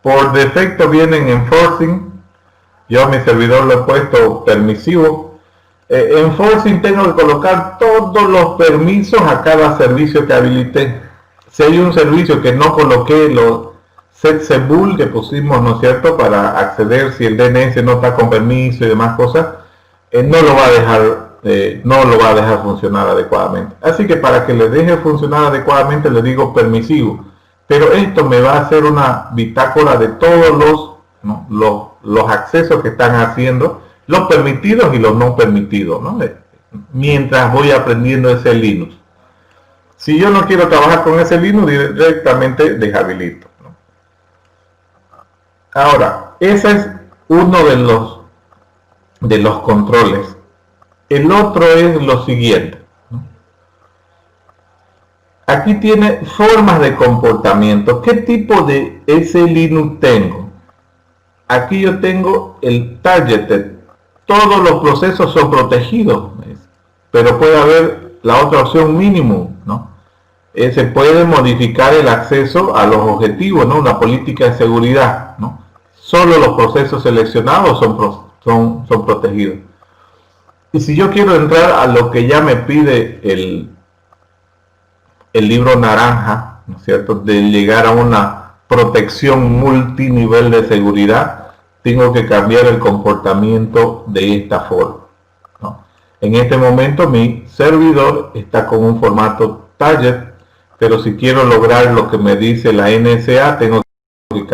Por defecto vienen en forcing. Yo a mi servidor lo he puesto permisivo. En forcing tengo que colocar todos los permisos a cada servicio que habilité. Si hay un servicio que no coloqué los setcbul que pusimos, ¿no es cierto?, para acceder, si el DNS no está con permiso y demás cosas, no lo va a dejar funcionar adecuadamente. Así que para que le deje funcionar adecuadamente le digo permisivo. Pero esto me va a hacer una bitácora de todos los accesos que están haciendo, los permitidos y los no permitidos, ¿no?, mientras voy aprendiendo ese Linux. Si yo no quiero trabajar con ese Linux, directamente deshabilito, ¿no? Ahora, ese es uno de los controles. El otro es lo siguiente, ¿no? Aquí tiene formas de comportamiento. ¿Qué tipo de ese Linux tengo? Aquí yo tengo el targeted. Todos los procesos son protegidos, pero puede haber la otra opción mínimo, ¿no? Se puede modificar el acceso a los objetivos, ¿no?, una política de seguridad, ¿no? Solo los procesos seleccionados son protegidos. Y si yo quiero entrar a lo que ya me pide el libro naranja, ¿no es cierto?, de llegar a una protección multinivel de seguridad, tengo que cambiar el comportamiento de esta forma, ¿no? En este momento mi servidor está con un formato target, pero si quiero lograr lo que me dice la NSA, tengo que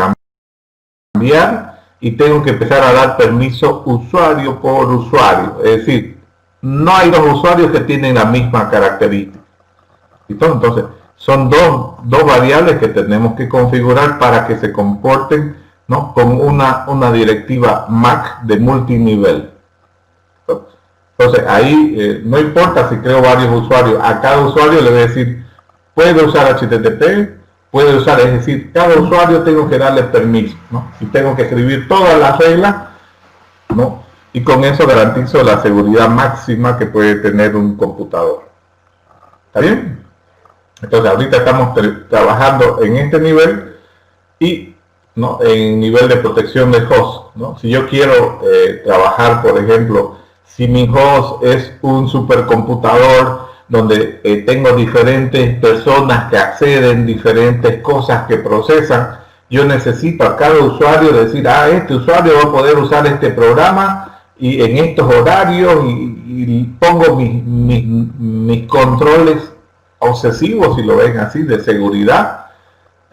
cambiar y tengo que empezar a dar permiso usuario por usuario. Es decir, no hay dos usuarios que tienen la misma característica. Entonces, son dos variables que tenemos que configurar para que se comporten, ¿no?, con una directiva MAC de multinivel. Entonces, ahí no importa si creo varios usuarios, a cada usuario le voy a decir, puede usar HTTP, puede usar, es decir, cada usuario tengo que darle permiso, ¿no?, y tengo que escribir todas las reglas, ¿no?, y con eso garantizo la seguridad máxima que puede tener un computador. ¿Está bien? Entonces ahorita estamos trabajando en este nivel y, ¿no?, en nivel de protección de host, ¿no? Si yo quiero trabajar, por ejemplo, si mi host es un supercomputador donde tengo diferentes personas que acceden, diferentes cosas que procesan, yo necesito a cada usuario decir, este usuario va a poder usar este programa y en estos horarios, y pongo mis controles obsesivos, si lo ven así, de seguridad,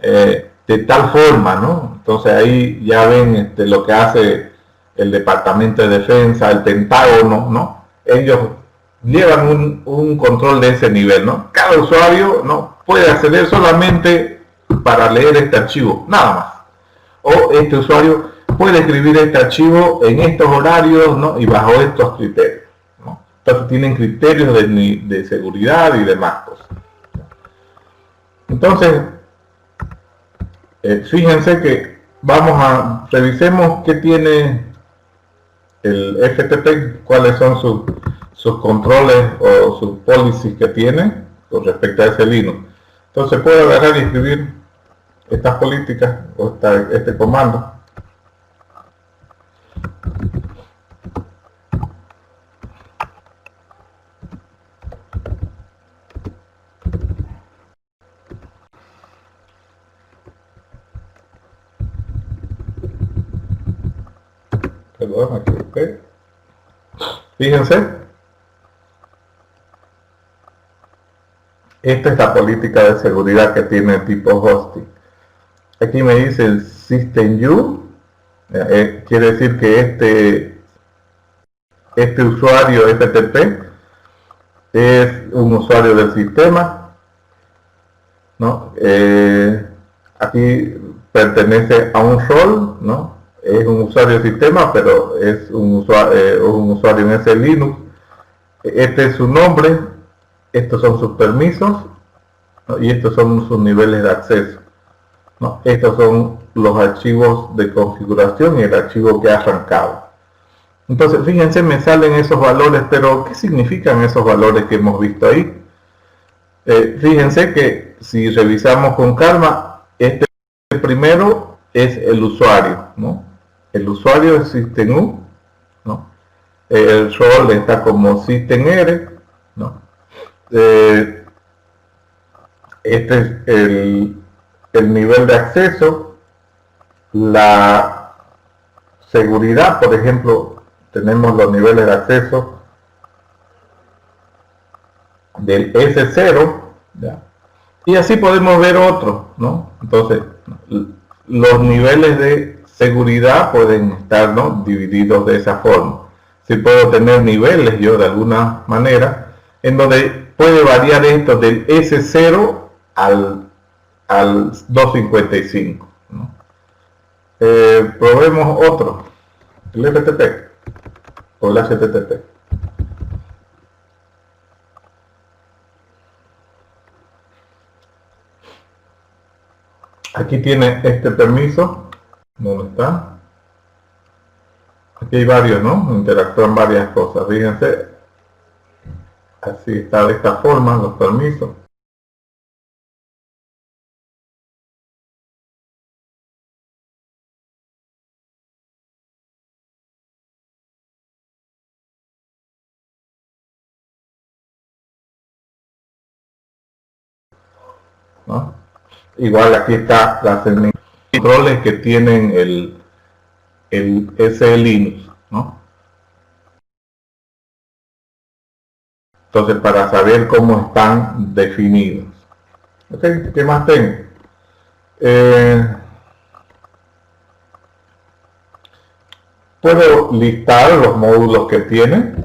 de tal forma, ¿no? Entonces ahí ya ven lo que hace el Departamento de Defensa, el Pentágono, ¿no? Ellos llevan un control de ese nivel, ¿no? Cada usuario, ¿no?, puede acceder solamente para leer este archivo, nada más. O este usuario puede escribir este archivo en estos horarios, ¿no?, y bajo estos criterios, ¿no? Entonces tienen criterios de seguridad y demás cosas. Entonces, fíjense que revisemos qué tiene el FTP, cuáles son sus controles o sus policies que tiene con respecto a ese Linux. Entonces puedo agarrar y escribir estas políticas o este comando. perdón, me equivoqué. Fíjense, esta es la política de seguridad que tiene el tipo hosting. Aquí me dice el system U, quiere decir que este usuario FTP es un usuario del sistema, ¿no? Aquí pertenece a un rol, ¿no? Es un usuario del sistema, pero es un usuario en ese Linux. Este es su nombre, estos son sus permisos, ¿no? Y estos son sus niveles de acceso, ¿no? Estos son los archivos de configuración y el archivo que ha arrancado. Entonces, fíjense, me salen esos valores, pero ¿qué significan esos valores que hemos visto ahí? Fíjense que si revisamos con calma, este primero es el usuario, ¿no? El usuario es system U, ¿no? El rol está como system R, ¿no? Este es el nivel de acceso, la seguridad, por ejemplo, tenemos los niveles de acceso del S0, ¿ya? Y así podemos ver otros, ¿no? Entonces, los niveles de seguridad pueden estar, ¿no?, divididos de esa forma. Si puedo tener niveles yo de alguna manera, en donde puede variar esto del S0 al 255, ¿no? Probemos otro, el FTP o el HTTP. Aquí tiene este permiso, ¿dónde está? Aquí hay varios, ¿no? Interactúan varias cosas, fíjense, así está de esta forma los permisos. ¿No? Igual aquí está las controles que tienen el Linux, ¿no? Entonces, para saber cómo están definidos. ¿Okay? ¿Qué más tengo? Puedo listar los módulos que tiene.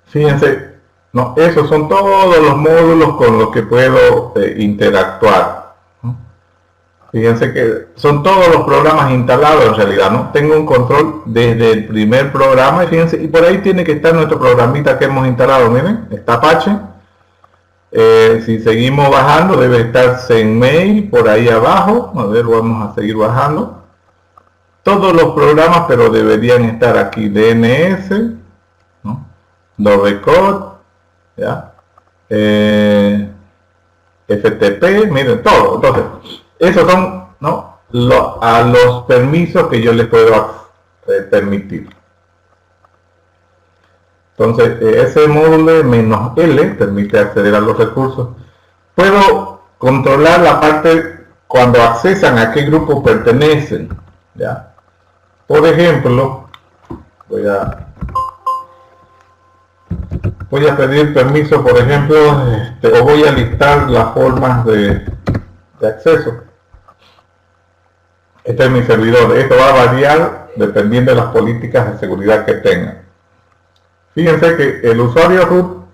Fíjense, no, esos son todos los módulos con los que puedo interactuar, ¿no? Fíjense que son todos los programas instalados en realidad, ¿no? Tengo un control desde el primer programa y fíjense, y por ahí tiene que estar nuestro programita que hemos instalado, miren, está Apache. Si seguimos bajando debe estar ZenMail por ahí abajo, a ver, vamos a seguir bajando. Todos los programas, pero deberían estar aquí, DNS, ¿no? Dovecore, ¿ya? FTP, miren, todo. Entonces, esos son, ¿no?, los permisos que yo les puedo permitir. Entonces, ese módulo -L permite acceder a los recursos. Puedo controlar la parte cuando accesan a qué grupo pertenecen, ¿ya? Por ejemplo, voy a pedir permiso, por ejemplo, o voy a listar las formas de acceso. Este es mi servidor. Esto va a variar dependiendo de las políticas de seguridad que tenga. Fíjense que el usuario root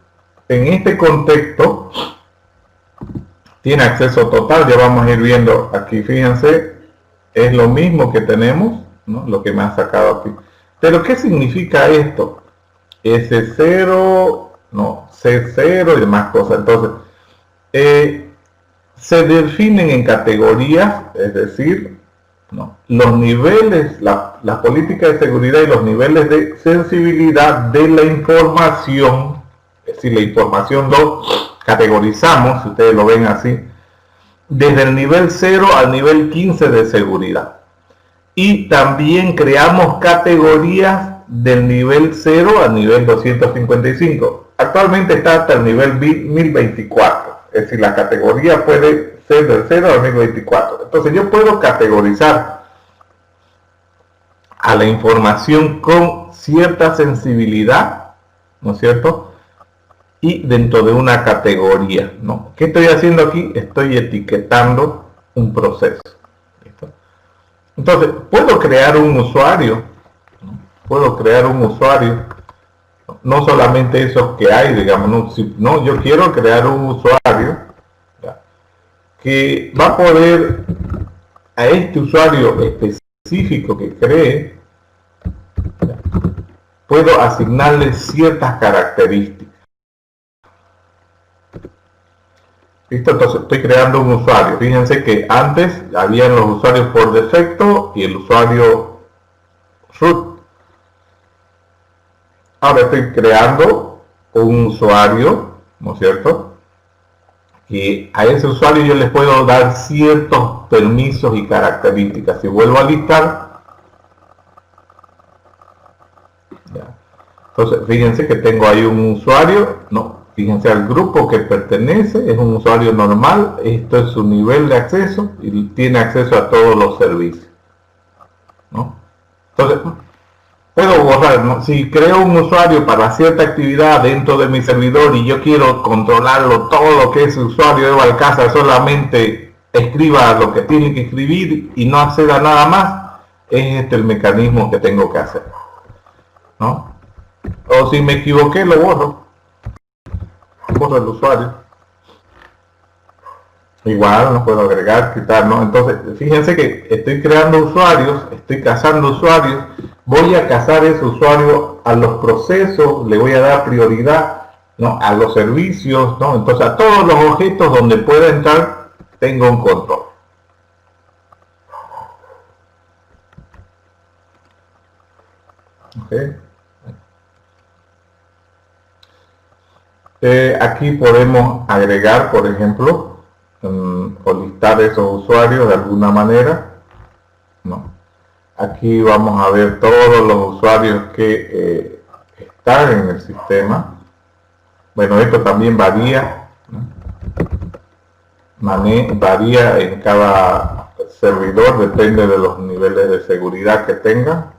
en este contexto tiene acceso total. Ya vamos a ir viendo aquí, fíjense, es lo mismo que tenemos, ¿no?, lo que me ha sacado aquí. Pero ¿qué significa esto? S0, no, C0 y demás cosas. Entonces, se definen en categorías, es decir, ¿no?, los niveles, la política de seguridad y los niveles de sensibilidad de la información. Es decir, la información lo categorizamos, si ustedes lo ven así, desde el nivel 0 al nivel 15 de seguridad. Y también creamos categorías del nivel 0 al nivel 255. Actualmente está hasta el nivel 1024. Es decir, la categoría puede ser del 0 al 1024. Entonces yo puedo categorizar a la información con cierta sensibilidad, ¿no es cierto? Y dentro de una categoría, ¿no? ¿Qué estoy haciendo aquí? Estoy etiquetando un proceso. ¿Listo? Entonces, puedo crear un usuario, ¿no? Puedo crear un usuario, no solamente esos que hay, digamos, no, yo quiero crear un usuario, ¿ya?, que va a poder a este usuario específico que cree, ¿ya?, puedo asignarle ciertas características. ¿Listo? Entonces estoy creando un usuario. Fíjense que antes habían los usuarios por defecto y el usuario root. Ahora estoy creando un usuario, ¿no es cierto? Y a ese usuario yo les puedo dar ciertos permisos y características. Si vuelvo a listar, ya. Entonces fíjense que tengo ahí un usuario, no. Fíjense al grupo que pertenece, es un usuario normal, esto es su nivel de acceso y tiene acceso a todos los servicios, ¿no? Entonces, puedo borrar, ¿no? Si creo un usuario para cierta actividad dentro de mi servidor y yo quiero controlarlo, todo lo que ese usuario de Valcasa solamente escriba lo que tiene que escribir y no acceda a nada más, es este el mecanismo que tengo que hacer, ¿no? O si me equivoqué, lo borro el usuario. Igual no puedo agregar, quitar, ¿no? Entonces, fíjense que estoy creando usuarios, estoy cazando usuarios, voy a cazar ese usuario a los procesos, le voy a dar prioridad, ¿no?, a los servicios, ¿no? Entonces, a todos los objetos donde pueda entrar, tengo un control. Okay. Aquí podemos agregar, por ejemplo, o listar esos usuarios de alguna manera, ¿no? Aquí vamos a ver todos los usuarios que están en el sistema. Bueno, esto también varía, ¿no? Varía en cada servidor, depende de los niveles de seguridad que tenga.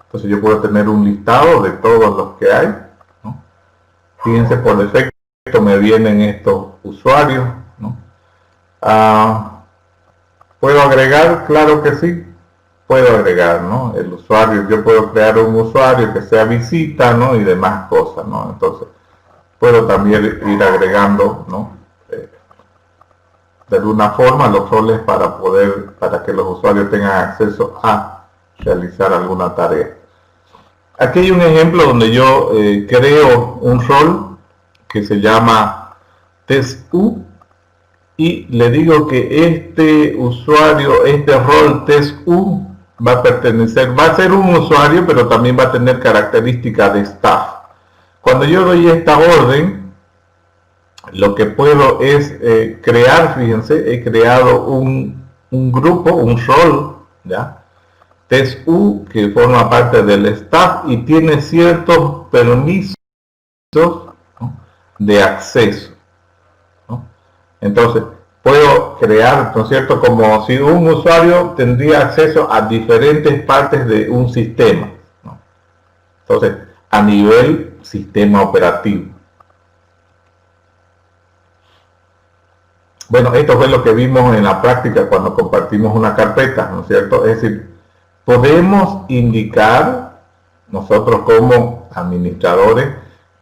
Entonces yo puedo tener un listado de todos los que hay, ¿no? Fíjense, por defecto me vienen estos usuarios, ¿no? ¿Puedo agregar? Claro que sí, puedo agregar, ¿no? El usuario, yo puedo crear un usuario que sea visita, ¿no?, y demás cosas, ¿no? Entonces, puedo también ir agregando, ¿no?, de alguna forma los roles para que los usuarios tengan acceso a realizar alguna tarea. Aquí hay un ejemplo donde yo creo un rol que se llama TestU y le digo que este usuario, este rol TestU va a ser un usuario, pero también va a tener características de staff. Cuando yo doy esta orden, lo que puedo es crear, fíjense, he creado un grupo, un rol, ¿ya?, TestU, que forma parte del staff y tiene ciertos permisos, ¿no?, de acceso, ¿no? Entonces, puedo crear, ¿no es cierto?, como si un usuario tendría acceso a diferentes partes de un sistema, ¿no? Entonces, a nivel sistema operativo. Bueno, esto fue lo que vimos en la práctica cuando compartimos una carpeta, ¿no es cierto? Es decir, podemos indicar nosotros como administradores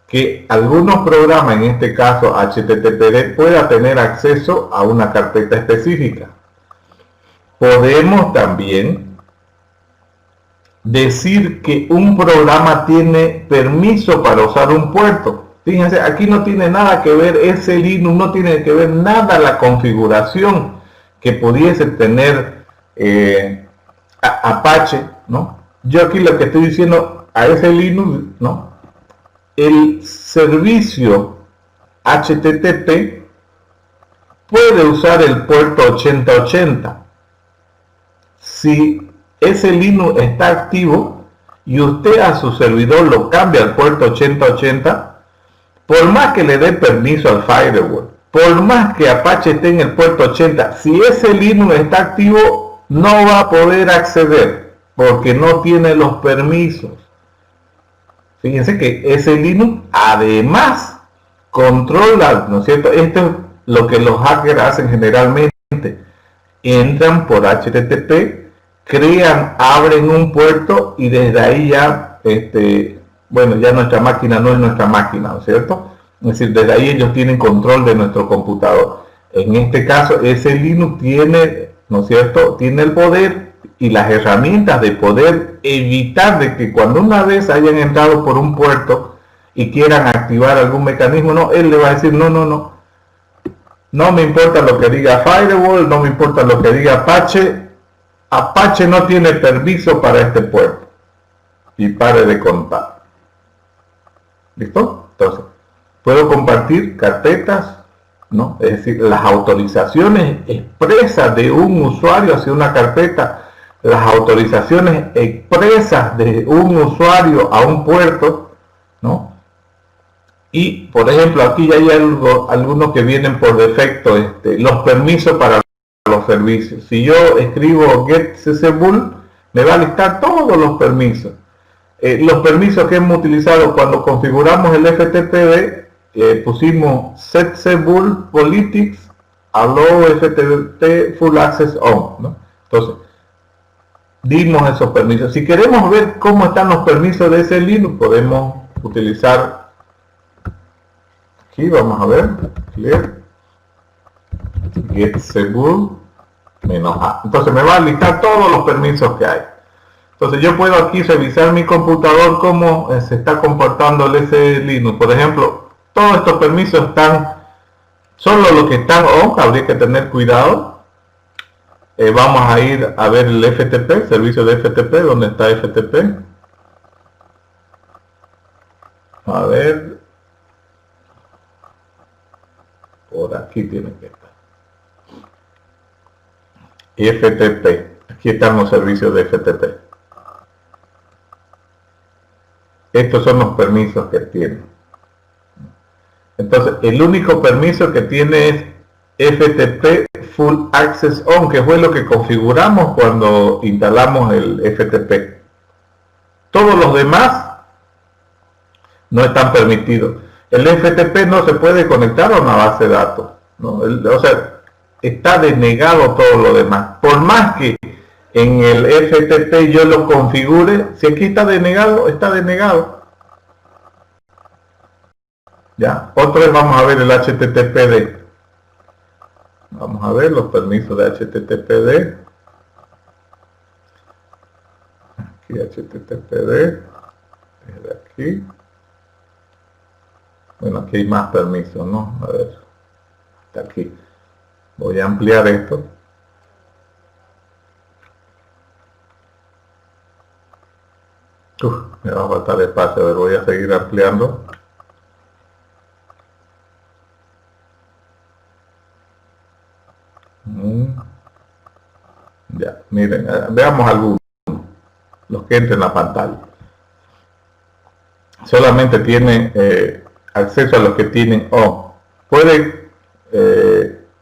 que algunos programas, en este caso HTTPD, pueda tener acceso a una carpeta específica. Podemos también decir que un programa tiene permiso para usar un puerto. Fíjense, aquí no tiene nada que ver ese Linux, no tiene que ver nada la configuración que pudiese tener Apache, ¿no? Yo aquí lo que estoy diciendo a ese Linux, ¿no?, el servicio HTTP puede usar el puerto 8080. Si ese Linux está activo y usted a su servidor lo cambia al puerto 8080, por más que le dé permiso al firewall, por más que Apache esté en el puerto 80, si ese Linux está activo, no va a poder acceder, porque no tiene los permisos. Fíjense que ese Linux además controla, ¿no es cierto? Esto es lo que los hackers hacen generalmente. Entran por HTTP, abren un puerto y desde ahí ya, bueno, ya nuestra máquina no es nuestra máquina, ¿no es cierto? Es decir, desde ahí ellos tienen control de nuestro computador. En este caso, ese Linux tiene, ¿no es cierto?, tiene el poder y las herramientas de poder evitar de que cuando una vez hayan entrado por un puerto y quieran activar algún mecanismo, no, él le va a decir, no me importa lo que diga Firewall, no me importa lo que diga Apache, Apache no tiene permiso para este puerto. Y pare de contar. ¿Listo? Entonces, puedo compartir carpetas, ¿no? Es decir, las autorizaciones expresas de un usuario hacia una carpeta, las autorizaciones expresas de un usuario a un puerto, ¿no? Y, por ejemplo, aquí ya hay algunos que vienen por defecto, los permisos para los servicios. Si yo escribo get ccbull, me va a listar todos los permisos. Los permisos que hemos utilizado cuando configuramos el FTPD, pusimos set cbull politics allow FTP full access on, ¿no? Entonces, dimos esos permisos. Si queremos ver cómo están los permisos de ese Linux, podemos utilizar aquí, vamos a ver, clear get cbull -a. Entonces me va a listar todos los permisos que hay. Entonces yo puedo aquí revisar mi computador cómo se está comportando el ese Linux. Por ejemplo, todos estos permisos están, solo los que están on, habría que tener cuidado. Vamos a ir a ver el FTP, servicio de FTP, ¿dónde está FTP? A ver, por aquí tiene que estar. FTP, aquí están los servicios de FTP. Estos son los permisos que tiene. Entonces, el único permiso que tiene es FTP Full Access On, que fue lo que configuramos cuando instalamos el FTP. Todos los demás no están permitidos. El FTP no se puede conectar a una base de datos, ¿no? O sea, está denegado todo lo demás. Por más que en el FTP yo lo configure, si aquí está denegado, está denegado. Ya, otra vez vamos a ver el HTTPD. Vamos a ver los permisos de HTTPD. Aquí HTTPD. Desde aquí. Bueno, aquí hay más permisos, ¿no? A ver. Está aquí. Voy a ampliar esto. Me va a faltar espacio, a ver, voy a seguir ampliando. Ya, miren, veamos algunos, los que entren en la pantalla. Solamente tiene acceso a los que tienen on. ¿Puede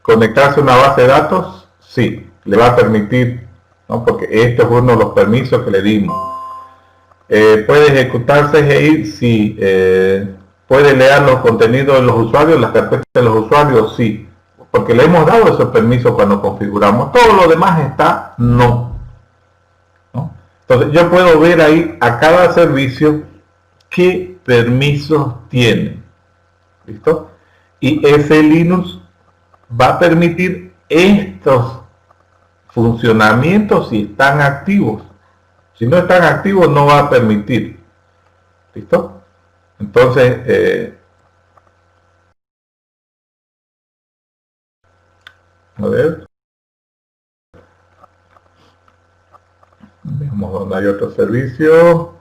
conectarse a una base de datos? Sí, le va a permitir, ¿no? Porque este es uno de los permisos que le dimos. ¿Puede ejecutar CGI? Sí. ¿Puede leer los contenidos de los usuarios, las carpetas de los usuarios? Sí. Porque le hemos dado esos permisos cuando configuramos. Todo lo demás está no. Entonces yo puedo ver ahí a cada servicio qué permisos tiene. ¿Listo? Y ese Linux va a permitir estos funcionamientos si están activos. Si no están activos no va a permitir. ¿Listo? Entonces, a ver. Veamos dónde hay otro servicio.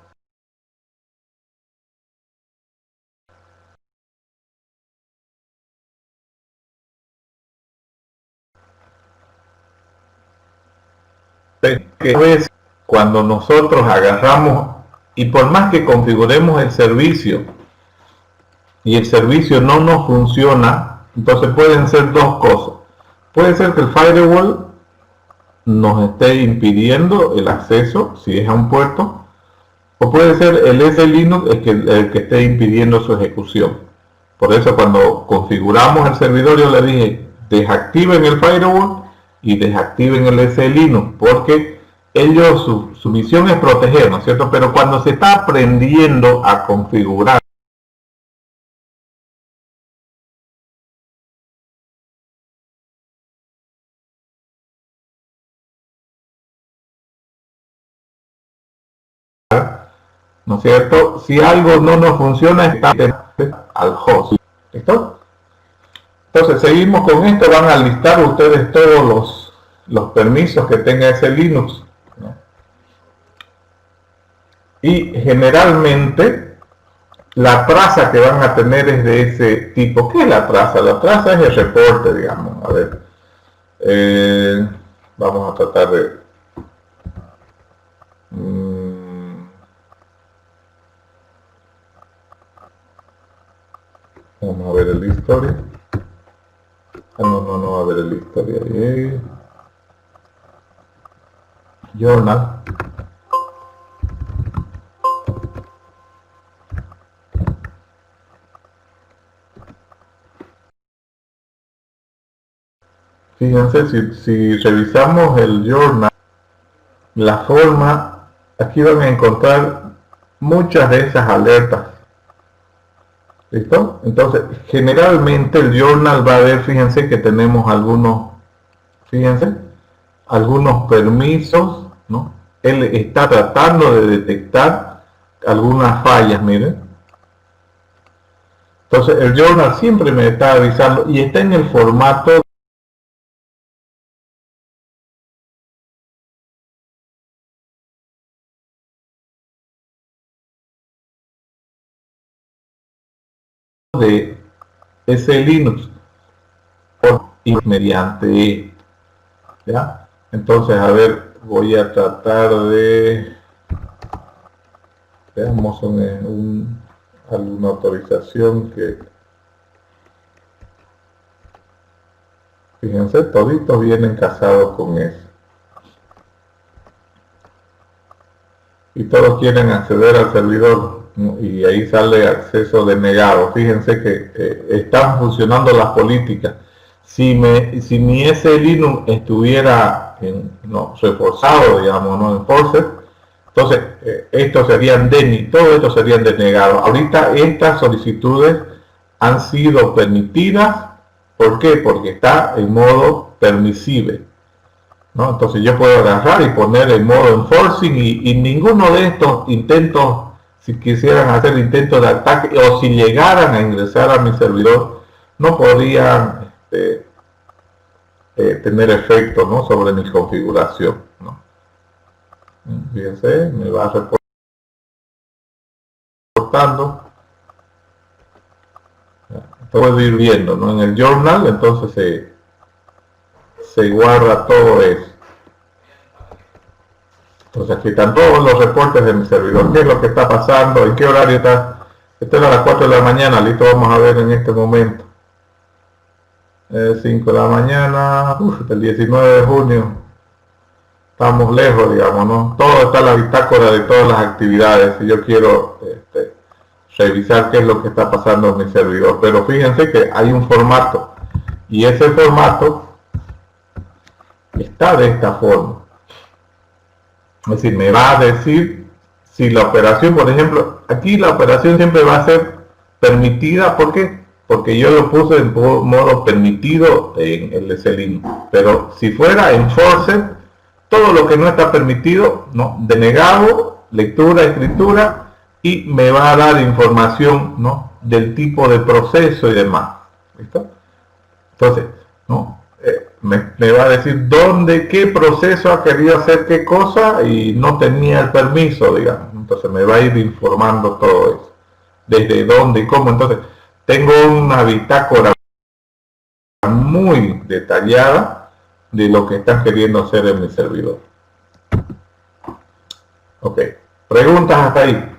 Que es cuando nosotros agarramos y por más que configuremos el servicio y el servicio no nos funciona, Entonces pueden ser dos cosas. Puede ser que el firewall nos esté impidiendo el acceso, si es a un puerto, o puede ser el SLinux el que esté impidiendo su ejecución. Por eso cuando configuramos el servidor yo le dije, desactiven el firewall y desactiven el SLinux, porque ellos, su misión es proteger, ¿no es cierto? Pero cuando se está aprendiendo a configurar ¿no es cierto? Si algo no nos funciona, está al host. ¿Listo? Entonces seguimos con esto, van a listar ustedes todos los permisos que tenga ese Linux, ¿no? Y generalmente la traza que van a tener es de ese tipo. ¿Qué es la traza? La traza es el reporte, digamos. A ver, vamos a tratar de... vamos a ver el historia. No va a ver el historia. Journal. Fíjense, si revisamos el journal, la forma, aquí van a encontrar muchas de esas alertas. ¿Listo? Entonces, generalmente el journal va a ver, fíjense que tenemos algunos permisos, ¿no? Él está tratando de detectar algunas fallas, miren. Entonces, el journal siempre me está avisando y está en el formato de ese Linux y mediante, ¿ya? Entonces, a ver, voy a tratar de, veamos alguna autorización que, fíjense, toditos vienen casados con eso. Y todos quieren acceder al servidor, ¿no? Y ahí sale acceso denegado. Fíjense que están funcionando las políticas. Si mi SLinux estuviera reforzado, digamos, no enforced, entonces estos serían todo esto serían denegados. Ahorita estas solicitudes han sido permitidas. ¿Por qué? Porque está en modo permisible, ¿no? Entonces yo puedo agarrar y poner en modo enforcing y ninguno de estos intentos, si quisieran hacer intentos de ataque o si llegaran a ingresar a mi servidor, no podrían tener efecto, ¿no?, sobre mi configuración, ¿no? Fíjense, me va reportando. Puedo ir viendo, ¿no? En el journal, entonces se guarda todo eso. Entonces aquí están todos los reportes de mi servidor. ¿Qué es lo que está pasando? ¿En qué horario está? Esto era a las 4 de la mañana. Listo, vamos a ver en este momento. 5 de la mañana, el 19 de junio. Estamos lejos, digamos, ¿no? Todo está en la bitácora de todas las actividades. Si yo quiero revisar qué es lo que está pasando en mi servidor. Pero fíjense que hay un formato. Y ese formato está de esta forma. Es decir, me va a decir si la operación, por ejemplo, aquí la operación siempre va a ser permitida. ¿Por qué? Porque yo lo puse en modo permitido en el SLinux. Pero si fuera enforced, todo lo que no está permitido, no, denegado, lectura, escritura, y me va a dar información, ¿no?, del tipo de proceso y demás. ¿Listo? Entonces, ¿no?, me va a decir qué proceso ha querido hacer qué cosa y no tenía el permiso, digamos. Entonces me va a ir informando todo eso, desde dónde y cómo. Entonces tengo una bitácora muy detallada de lo que están queriendo hacer en mi servidor. Ok, preguntas hasta ahí.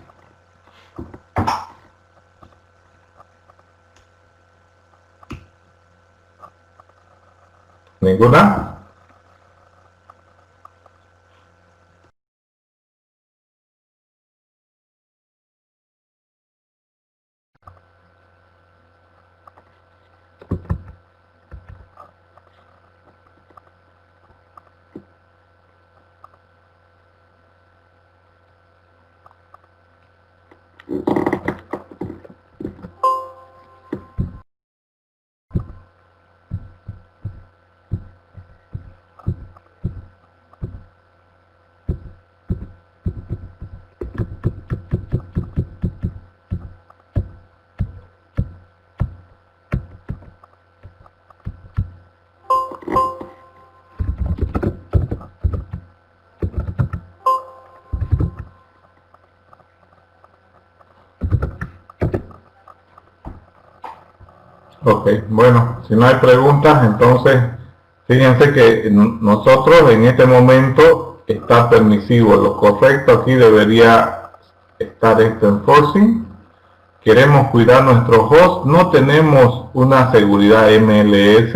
¿Ninguna? Ok, bueno, si no hay preguntas, entonces fíjense que nosotros en este momento está permisivo. Lo correcto aquí debería estar esto en forcing. Queremos cuidar nuestro host, no tenemos una seguridad MLS,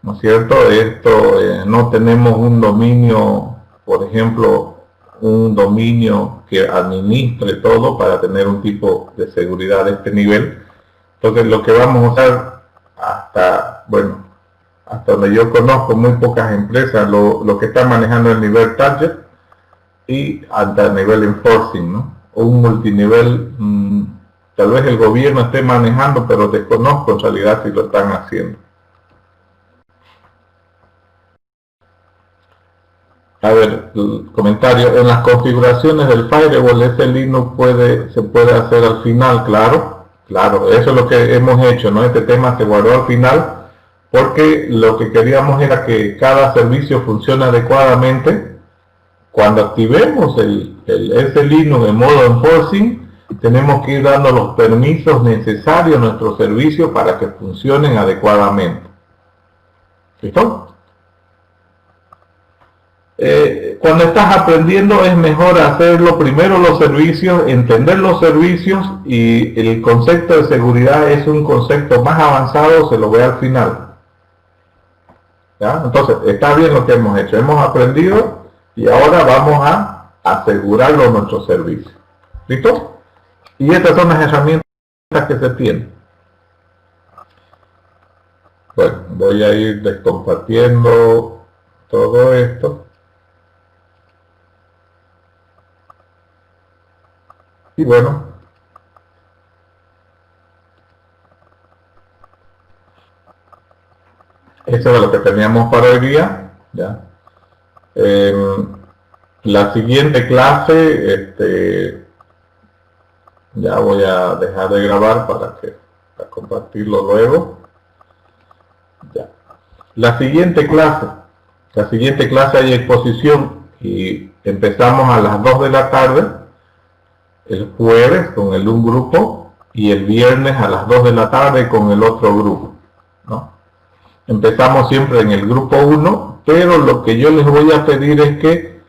¿no es cierto? Esto no tenemos un dominio, por ejemplo, un dominio que administre todo para tener un tipo de seguridad de este nivel. Entonces lo que vamos a usar hasta, bueno, hasta donde yo conozco muy pocas empresas, lo que están manejando el nivel target y hasta el nivel enforcing, ¿no? O un multinivel, tal vez el gobierno esté manejando, pero desconozco en realidad si lo están haciendo. A ver, el comentario, en las configuraciones del firewall ese Linux se puede hacer al final, claro. Claro, eso es lo que hemos hecho, ¿no? Este tema se guardó al final porque lo que queríamos era que cada servicio funcione adecuadamente. Cuando activemos ese Linux en modo enforcing, tenemos que ir dando los permisos necesarios a nuestro servicio para que funcionen adecuadamente. ¿Listo? Cuando estás aprendiendo es mejor hacerlo primero los servicios, entender los servicios, y el concepto de seguridad es un concepto más avanzado, se lo ve al final. ¿Ya? Entonces, está bien lo que hemos hecho, hemos aprendido y ahora vamos a asegurarlo nuestros servicios. ¿Listo? Y estas son las herramientas que se tienen. Bueno, voy a ir descompartiendo todo esto. Y bueno, eso es lo que teníamos para hoy día. ¿Ya? La siguiente clase, ya voy a dejar de grabar para compartirlo luego. Ya. La siguiente clase hay exposición y empezamos a las 2 de la tarde. El jueves con un grupo y el viernes a las 2 de la tarde con el otro grupo, ¿no? Empezamos siempre en el grupo 1, pero lo que yo les voy a pedir es que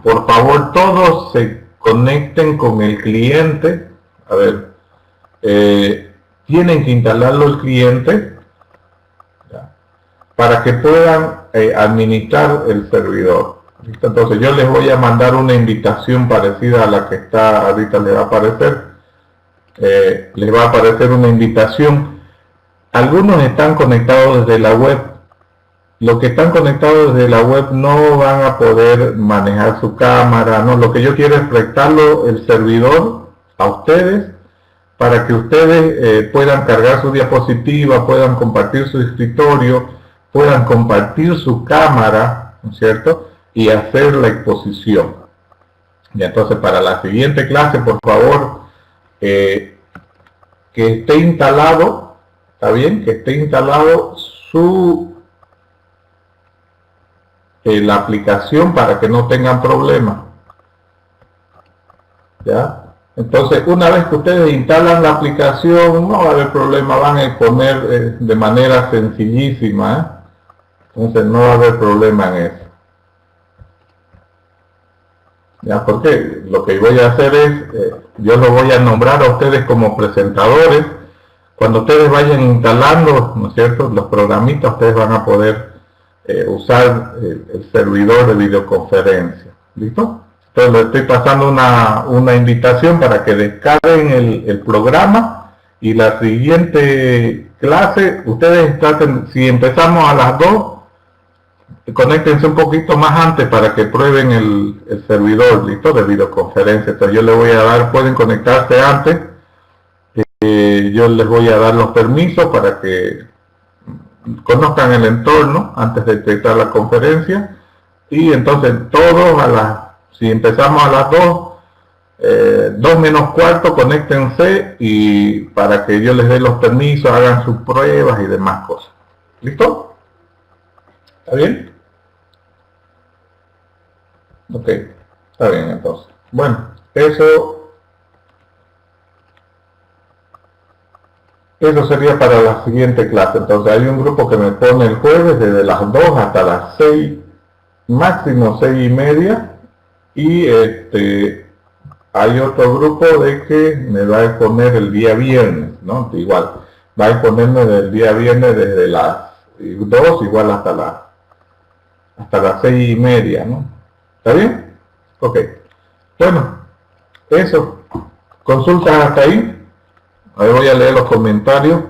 por favor todos se conecten con el cliente. A ver, tienen que instalarlo el cliente, ¿ya?, para que puedan administrar el servidor. ¿Listo? Entonces yo les voy a mandar una invitación parecida a la que está ahorita, les va a aparecer. Les va a aparecer una invitación. Algunos están conectados desde la web. Los que están conectados desde la web no van a poder manejar su cámara, ¿no? Lo que yo quiero es prestarlo el servidor a ustedes para que ustedes puedan cargar su diapositiva, puedan compartir su escritorio, puedan compartir su cámara, ¿no es cierto?, y hacer la exposición. Y entonces para la siguiente clase, por favor, que esté instalado, ¿está bien?, que esté instalado la aplicación para que no tengan problemas. ¿Ya? Entonces, una vez que ustedes instalan la aplicación, no va a haber problema, van a exponer de manera sencillísima, ¿eh? Entonces no va a haber problema en eso. ¿Ya? Porque lo que voy a hacer es, yo los voy a nombrar a ustedes como presentadores. Cuando ustedes vayan instalando, ¿no es cierto?, los programitas, ustedes van a poder usar el servidor de videoconferencia. ¿Listo? Entonces le estoy pasando una invitación para que descarguen el programa, y la siguiente clase, ustedes traten, si empezamos a las 2, conéctense un poquito más antes para que prueben el servidor, listo, de videoconferencia. Entonces yo les voy a dar, pueden conectarse antes, yo les voy a dar los permisos para que conozcan el entorno antes de empezar la conferencia. Y entonces todos si empezamos a las 2, 2 menos cuarto, conéctense, y para que yo les dé los permisos, hagan sus pruebas y demás cosas. ¿Listo? ¿Está bien? Ok, está bien entonces. Bueno, eso sería para la siguiente clase. Entonces hay un grupo que me pone el jueves desde las 2 hasta las 6, máximo 6:30, y hay otro grupo de que me va a poner el día viernes, ¿no? Igual, va a ponerme del día viernes desde las 2 igual hasta las 6:30, ¿no? ¿Está bien? Ok. Bueno, eso. Consultas hasta ahí. Ahora voy a leer los comentarios.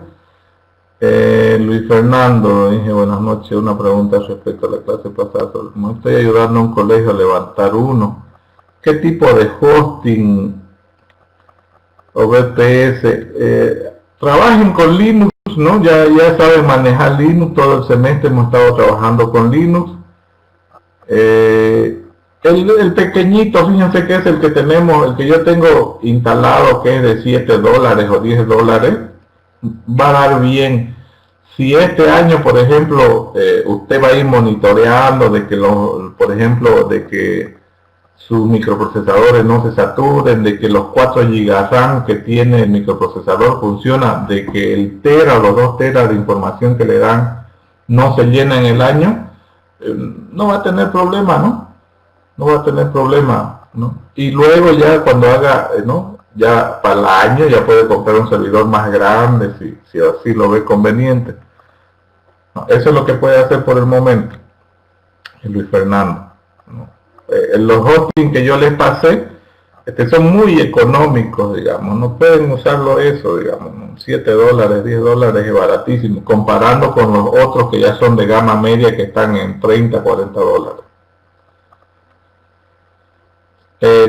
Luis Fernando dije buenas noches, una pregunta respecto a la clase pasada. Como estoy ayudando a un colegio a levantar uno, ¿qué tipo de hosting o VPS? Trabajen con Linux, ¿no? Ya saben manejar Linux, todo el semestre hemos estado trabajando con Linux. El pequeñito, fíjense que es el que tenemos, el que yo tengo instalado, que es de $7 o $10, va a dar bien. Si este año, por ejemplo, usted va a ir monitoreando de que por ejemplo, de que sus microprocesadores no se saturen, de que los 4 GB RAM que tiene el microprocesador funciona, de que el tera o los 2 teras de información que le dan no se llena en el año, no va a tener problema, ¿no? No va a tener problema, ¿no? Y luego ya cuando haga, ¿no? Ya para el año ya puede comprar un servidor más grande si así lo ve conveniente. No, eso es lo que puede hacer por el momento, Luis Fernando, ¿no? Los hosting que yo les pasé son muy económicos, digamos, no pueden usarlo eso, digamos, ¿no? $7, $10 es baratísimo, comparando con los otros que ya son de gama media, que están en $30, $40.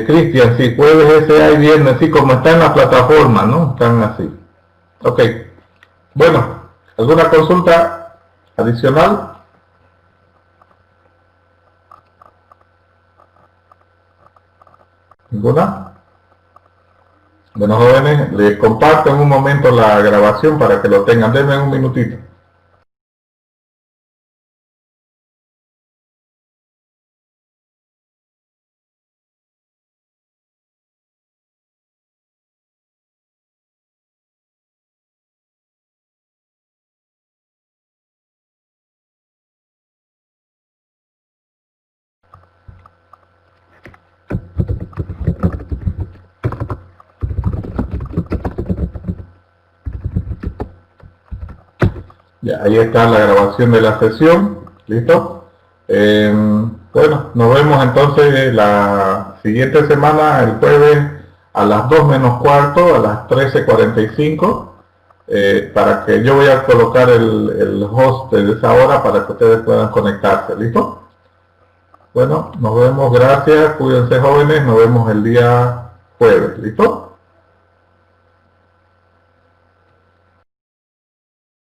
Cristian, si jueves ese hay viernes, sí, como está en la plataforma, ¿no? Están así. Ok. Bueno, ¿alguna consulta adicional? ¿Ninguna? Bueno, jóvenes, les comparto en un momento la grabación para que lo tengan. Denme un minutito. Ya, ahí está la grabación de la sesión. ¿Listo? Bueno, nos vemos entonces la siguiente semana, el jueves, a las 2 menos cuarto, a las 13:45, para que yo voy a colocar el host de esa hora para que ustedes puedan conectarse. ¿Listo? Bueno, nos vemos, gracias, cuídense jóvenes, nos vemos el día jueves. ¿Listo?